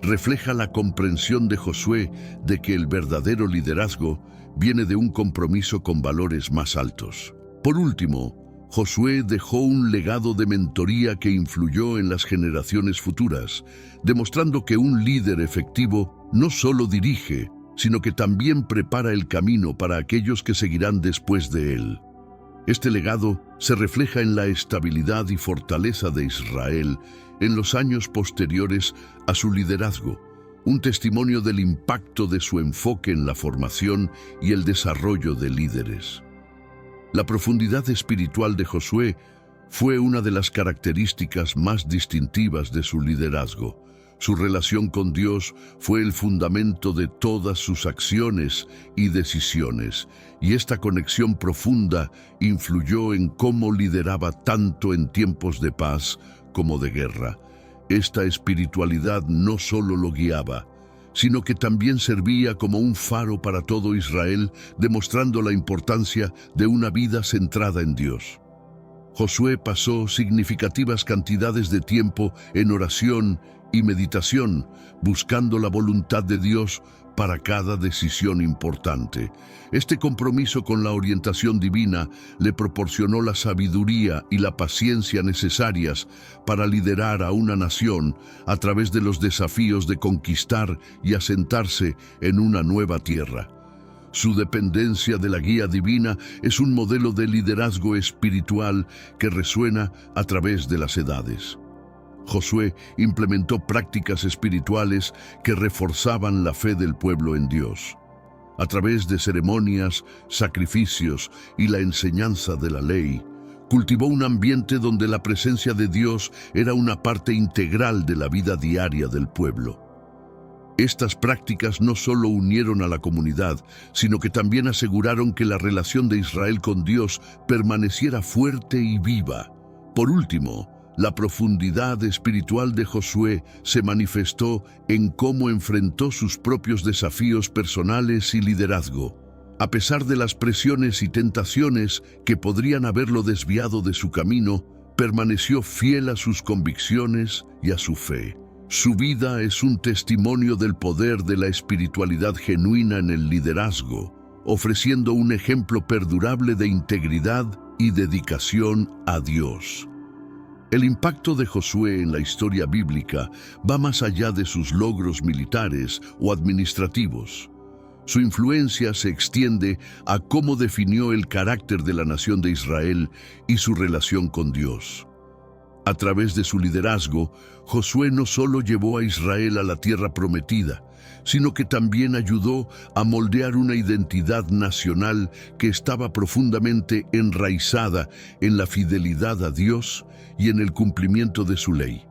refleja la comprensión de Josué de que el verdadero liderazgo viene de un compromiso con valores más altos. Por último, Josué dejó un legado de mentoría que influyó en las generaciones futuras, demostrando que un líder efectivo no solo dirige, sino que también prepara el camino para aquellos que seguirán después de él. Este legado se refleja en la estabilidad y fortaleza de Israel en los años posteriores a su liderazgo, un testimonio del impacto de su enfoque en la formación y el desarrollo de líderes. La profundidad espiritual de Josué fue una de las características más distintivas de su liderazgo. Su relación con Dios fue el fundamento de todas sus acciones y decisiones, y esta conexión profunda influyó en cómo lideraba tanto en tiempos de paz como de guerra. Esta espiritualidad no solo lo guiaba, sino que también servía como un faro para todo Israel, demostrando la importancia de una vida centrada en Dios. Josué pasó significativas cantidades de tiempo en oración y meditación, buscando la voluntad de Dios para cada decisión importante. Este compromiso con la orientación divina le proporcionó la sabiduría y la paciencia necesarias para liderar a una nación a través de los desafíos de conquistar y asentarse en una nueva tierra. Su dependencia de la guía divina es un modelo de liderazgo espiritual que resuena a través de las edades. Josué implementó prácticas espirituales que reforzaban la fe del pueblo en Dios. A través de ceremonias, sacrificios y la enseñanza de la ley, cultivó un ambiente donde la presencia de Dios era una parte integral de la vida diaria del pueblo. Estas prácticas no solo unieron a la comunidad, sino que también aseguraron que la relación de Israel con Dios permaneciera fuerte y viva. Por último, la profundidad espiritual de Josué se manifestó en cómo enfrentó sus propios desafíos personales y liderazgo. A pesar de las presiones y tentaciones que podrían haberlo desviado de su camino, permaneció fiel a sus convicciones y a su fe. Su vida es un testimonio del poder de la espiritualidad genuina en el liderazgo, ofreciendo un ejemplo perdurable de integridad y dedicación a Dios. El impacto de Josué en la historia bíblica va más allá de sus logros militares o administrativos. Su influencia se extiende a cómo definió el carácter de la nación de Israel y su relación con Dios. A través de su liderazgo, Josué no solo llevó a Israel a la tierra prometida, sino que también ayudó a moldear una identidad nacional que estaba profundamente enraizada en la fidelidad a Dios y en el cumplimiento de su ley.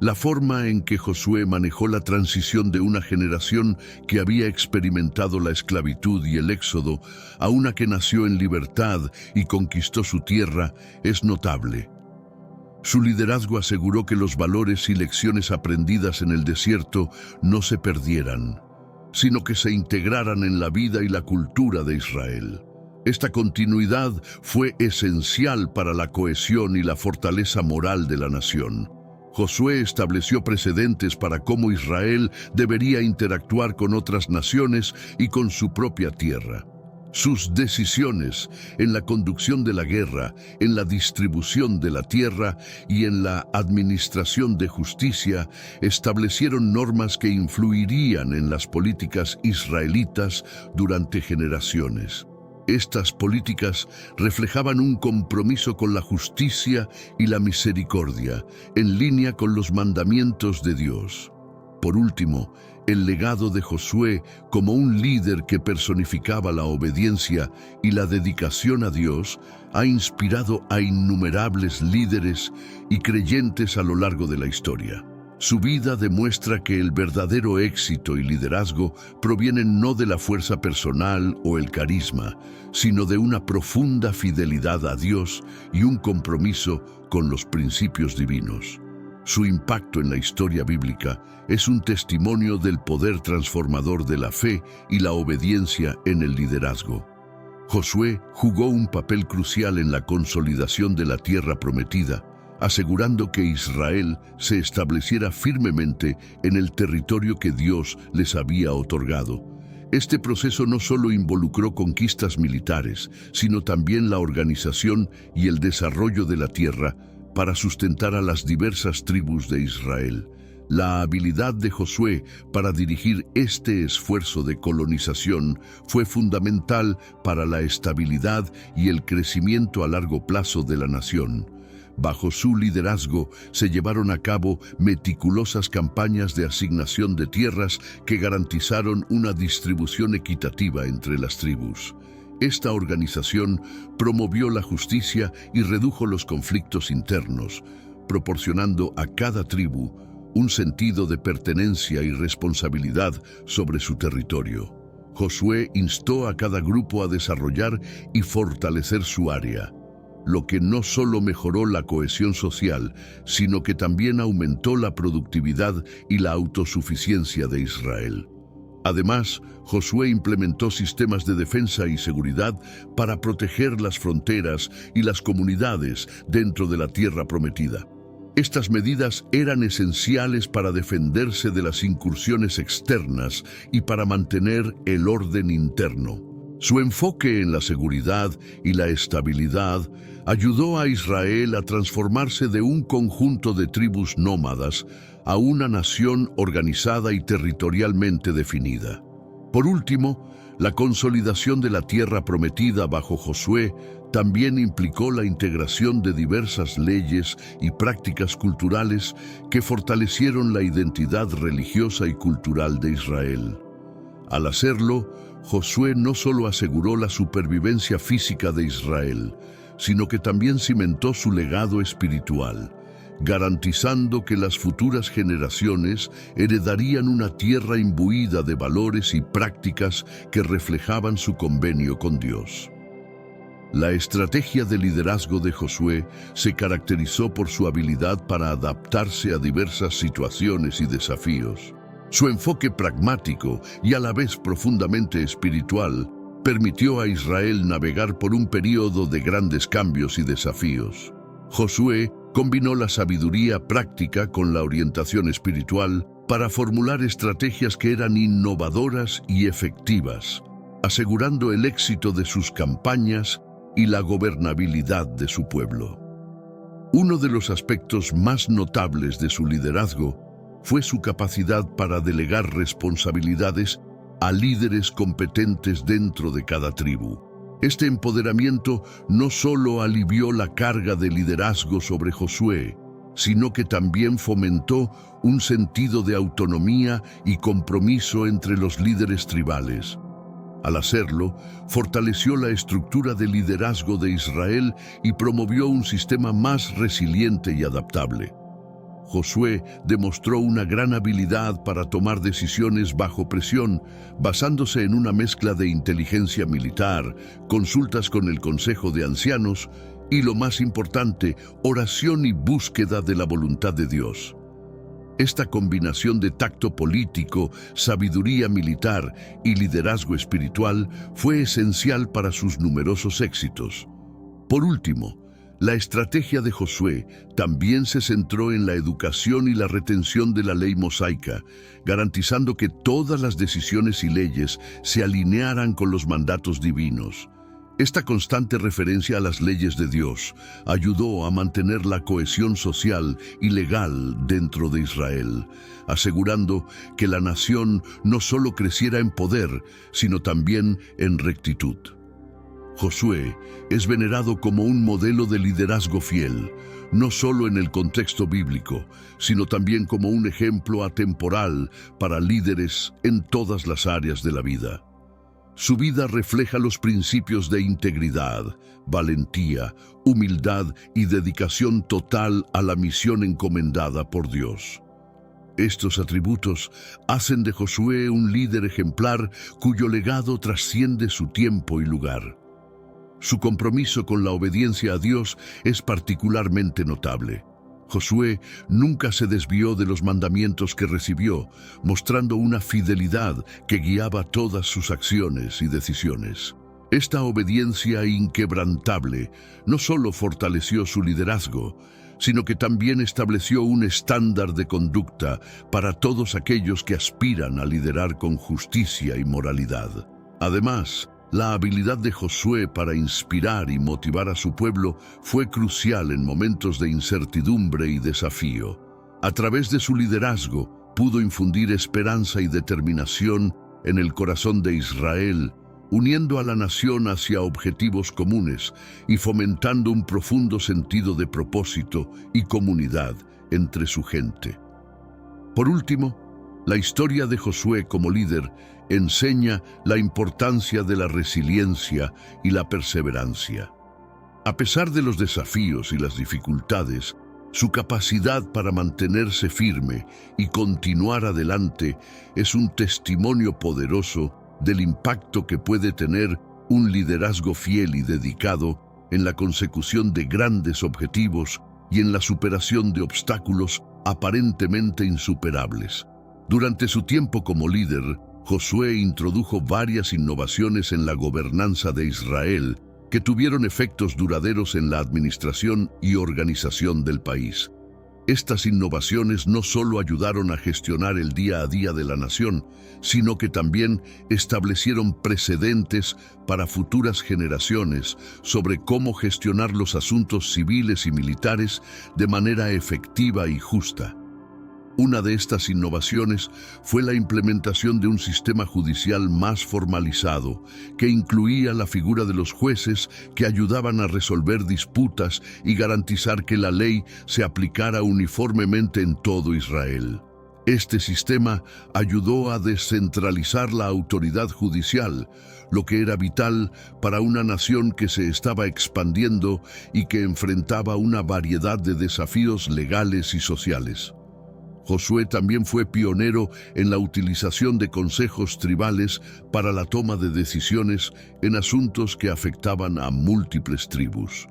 La forma en que Josué manejó la transición de una generación que había experimentado la esclavitud y el éxodo a una que nació en libertad y conquistó su tierra es notable. Su liderazgo aseguró que los valores y lecciones aprendidas en el desierto no se perdieran, sino que se integraran en la vida y la cultura de Israel. Esta continuidad fue esencial para la cohesión y la fortaleza moral de la nación. Josué estableció precedentes para cómo Israel debería interactuar con otras naciones y con su propia tierra. Sus decisiones en la conducción de la guerra, en la distribución de la tierra y en la administración de justicia establecieron normas que influirían en las políticas israelitas durante generaciones. Estas políticas reflejaban un compromiso con la justicia y la misericordia, en línea con los mandamientos de Dios. Por último, el legado de Josué como un líder que personificaba la obediencia y la dedicación a Dios ha inspirado a innumerables líderes y creyentes a lo largo de la historia. Su vida demuestra que el verdadero éxito y liderazgo provienen no de la fuerza personal o el carisma, sino de una profunda fidelidad a Dios y un compromiso con los principios divinos. Su impacto en la historia bíblica es un testimonio del poder transformador de la fe y la obediencia en el liderazgo. Josué jugó un papel crucial en la consolidación de la tierra prometida, asegurando que Israel se estableciera firmemente en el territorio que Dios les había otorgado. Este proceso no solo involucró conquistas militares, sino también la organización y el desarrollo de la tierra para sustentar a las diversas tribus de Israel. La habilidad de Josué para dirigir este esfuerzo de colonización fue fundamental para la estabilidad y el crecimiento a largo plazo de la nación. Bajo su liderazgo se llevaron a cabo meticulosas campañas de asignación de tierras que garantizaron una distribución equitativa entre las tribus. Esta organización promovió la justicia y redujo los conflictos internos, proporcionando a cada tribu un sentido de pertenencia y responsabilidad sobre su territorio. Josué instó a cada grupo a desarrollar y fortalecer su área, lo que no solo mejoró la cohesión social, sino que también aumentó la productividad y la autosuficiencia de Israel. Además, Josué implementó sistemas de defensa y seguridad para proteger las fronteras y las comunidades dentro de la tierra prometida. Estas medidas eran esenciales para defenderse de las incursiones externas y para mantener el orden interno. Su enfoque en la seguridad y la estabilidad ayudó a Israel a transformarse de un conjunto de tribus nómadas a una nación organizada y territorialmente definida. Por último, la consolidación de la tierra prometida bajo Josué también implicó la integración de diversas leyes y prácticas culturales que fortalecieron la identidad religiosa y cultural de Israel. Al hacerlo, Josué no solo aseguró la supervivencia física de Israel, sino que también cimentó su legado espiritual, garantizando que las futuras generaciones heredarían una tierra imbuida de valores y prácticas que reflejaban su convenio con Dios. La estrategia de liderazgo de Josué se caracterizó por su habilidad para adaptarse a diversas situaciones y desafíos. Su enfoque pragmático y a la vez profundamente espiritual permitió a Israel navegar por un período de grandes cambios y desafíos. Josué combinó la sabiduría práctica con la orientación espiritual para formular estrategias que eran innovadoras y efectivas, asegurando el éxito de sus campañas y la gobernabilidad de su pueblo. Uno de los aspectos más notables de su liderazgo fue su capacidad para delegar responsabilidades a líderes competentes dentro de cada tribu. Este empoderamiento no solo alivió la carga de liderazgo sobre Josué, sino que también fomentó un sentido de autonomía y compromiso entre los líderes tribales. Al hacerlo, fortaleció la estructura de liderazgo de Israel y promovió un sistema más resiliente y adaptable. Josué demostró una gran habilidad para tomar decisiones bajo presión, basándose en una mezcla de inteligencia militar, consultas con el Consejo de Ancianos y, lo más importante, oración y búsqueda de la voluntad de Dios. Esta combinación de tacto político, sabiduría militar y liderazgo espiritual fue esencial para sus numerosos éxitos. Por último, La estrategia de Josué también se centró en la educación y la retención de la ley mosaica, garantizando que todas las decisiones y leyes se alinearan con los mandatos divinos. Esta constante referencia a las leyes de Dios ayudó a mantener la cohesión social y legal dentro de Israel, asegurando que la nación no solo creciera en poder, sino también en rectitud. Josué es venerado como un modelo de liderazgo fiel, no solo en el contexto bíblico, sino también como un ejemplo atemporal para líderes en todas las áreas de la vida. Su vida refleja los principios de integridad, valentía, humildad y dedicación total a la misión encomendada por Dios. Estos atributos hacen de Josué un líder ejemplar cuyo legado trasciende su tiempo y lugar. Su compromiso con la obediencia a Dios es particularmente notable. Josué nunca se desvió de los mandamientos que recibió, mostrando una fidelidad que guiaba todas sus acciones y decisiones. Esta obediencia inquebrantable no solo fortaleció su liderazgo, sino que también estableció un estándar de conducta para todos aquellos que aspiran a liderar con justicia y moralidad. Además, la habilidad de Josué para inspirar y motivar a su pueblo fue crucial en momentos de incertidumbre y desafío. A través de su liderazgo, pudo infundir esperanza y determinación en el corazón de Israel, uniendo a la nación hacia objetivos comunes y fomentando un profundo sentido de propósito y comunidad entre su gente. Por último, la historia de Josué como líder enseña la importancia de la resiliencia y la perseverancia. A pesar de los desafíos y las dificultades, su capacidad para mantenerse firme y continuar adelante es un testimonio poderoso del impacto que puede tener un liderazgo fiel y dedicado en la consecución de grandes objetivos y en la superación de obstáculos aparentemente insuperables. Durante su tiempo como líder, Josué introdujo varias innovaciones en la gobernanza de Israel que tuvieron efectos duraderos en la administración y organización del país. Estas innovaciones no solo ayudaron a gestionar el día a día de la nación, sino que también establecieron precedentes para futuras generaciones sobre cómo gestionar los asuntos civiles y militares de manera efectiva y justa. Una de estas innovaciones fue la implementación de un sistema judicial más formalizado, que incluía la figura de los jueces que ayudaban a resolver disputas y garantizar que la ley se aplicara uniformemente en todo Israel. Este sistema ayudó a descentralizar la autoridad judicial, lo que era vital para una nación que se estaba expandiendo y que enfrentaba una variedad de desafíos legales y sociales. Josué también fue pionero en la utilización de consejos tribales para la toma de decisiones en asuntos que afectaban a múltiples tribus.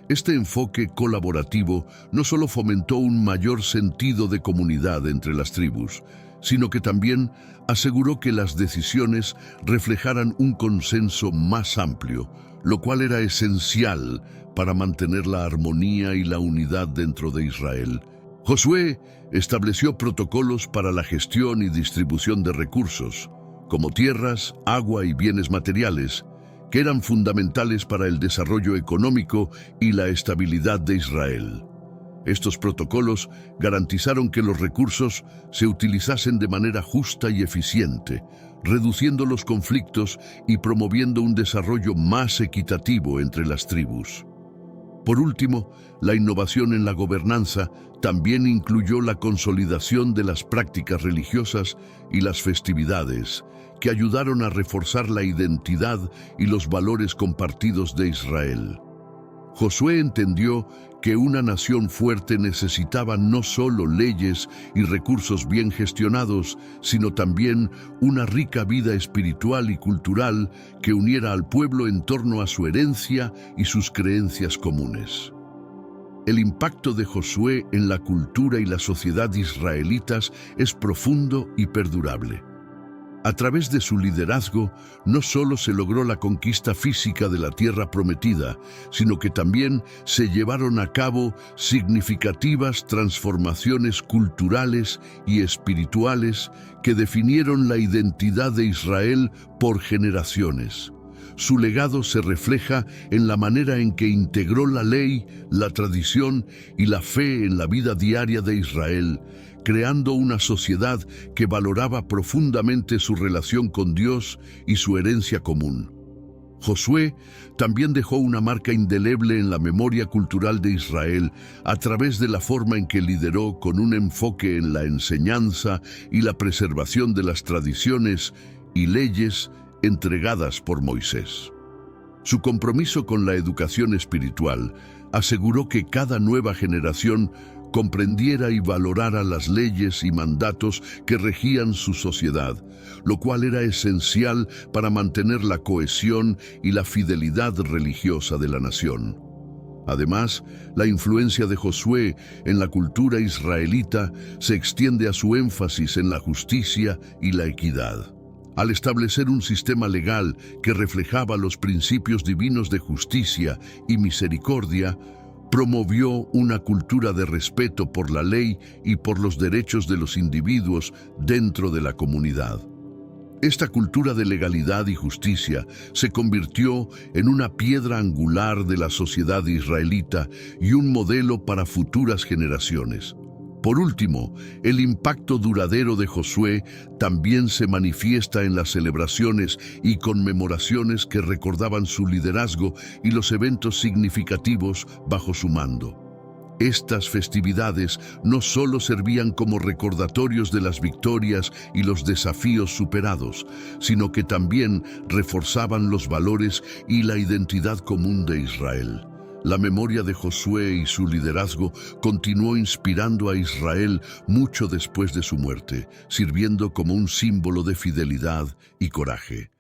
Este enfoque colaborativo no solo fomentó un mayor sentido de comunidad entre las tribus, sino que también aseguró que las decisiones reflejaran un consenso más amplio, lo cual era esencial para mantener la armonía y la unidad dentro de Israel. Josué estableció protocolos para la gestión y distribución de recursos, como tierras, agua y bienes materiales, que eran fundamentales para el desarrollo económico y la estabilidad de Israel. Estos protocolos garantizaron que los recursos se utilizasen de manera justa y eficiente, reduciendo los conflictos y promoviendo un desarrollo más equitativo entre las tribus. Por último, la innovación en la gobernanza también incluyó la consolidación de las prácticas religiosas y las festividades, que ayudaron a reforzar la identidad y los valores compartidos de Israel. Josué entendió que una nación fuerte necesitaba no solo leyes y recursos bien gestionados, sino también una rica vida espiritual y cultural que uniera al pueblo en torno a su herencia y sus creencias comunes. El impacto de Josué en la cultura y la sociedad israelitas es profundo y perdurable. A través de su liderazgo, no solo se logró la conquista física de la tierra prometida, sino que también se llevaron a cabo significativas transformaciones culturales y espirituales que definieron la identidad de Israel por generaciones. Su legado se refleja en la manera en que integró la ley, la tradición y la fe en la vida diaria de Israel, creando una sociedad que valoraba profundamente su relación con Dios y su herencia común. Josué también dejó una marca indeleble en la memoria cultural de Israel a través de la forma en que lideró con un enfoque en la enseñanza y la preservación de las tradiciones y leyes entregadas por Moisés. Su compromiso con la educación espiritual aseguró que cada nueva generación comprendiera y valorara las leyes y mandatos que regían su sociedad, lo cual era esencial para mantener la cohesión y la fidelidad religiosa de la nación. Además, la influencia de Josué en la cultura israelita se extiende a su énfasis en la justicia y la equidad. Al establecer un sistema legal que reflejaba los principios divinos de justicia y misericordia, promovió una cultura de respeto por la ley y por los derechos de los individuos dentro de la comunidad. Esta cultura de legalidad y justicia se convirtió en una piedra angular de la sociedad israelita y un modelo para futuras generaciones. Por último, el impacto duradero de Josué también se manifiesta en las celebraciones y conmemoraciones que recordaban su liderazgo y los eventos significativos bajo su mando. Estas festividades no solo servían como recordatorios de las victorias y los desafíos superados, sino que también reforzaban los valores y la identidad común de Israel. La memoria de Josué y su liderazgo continuó inspirando a Israel mucho después de su muerte, sirviendo como un símbolo de fidelidad y coraje.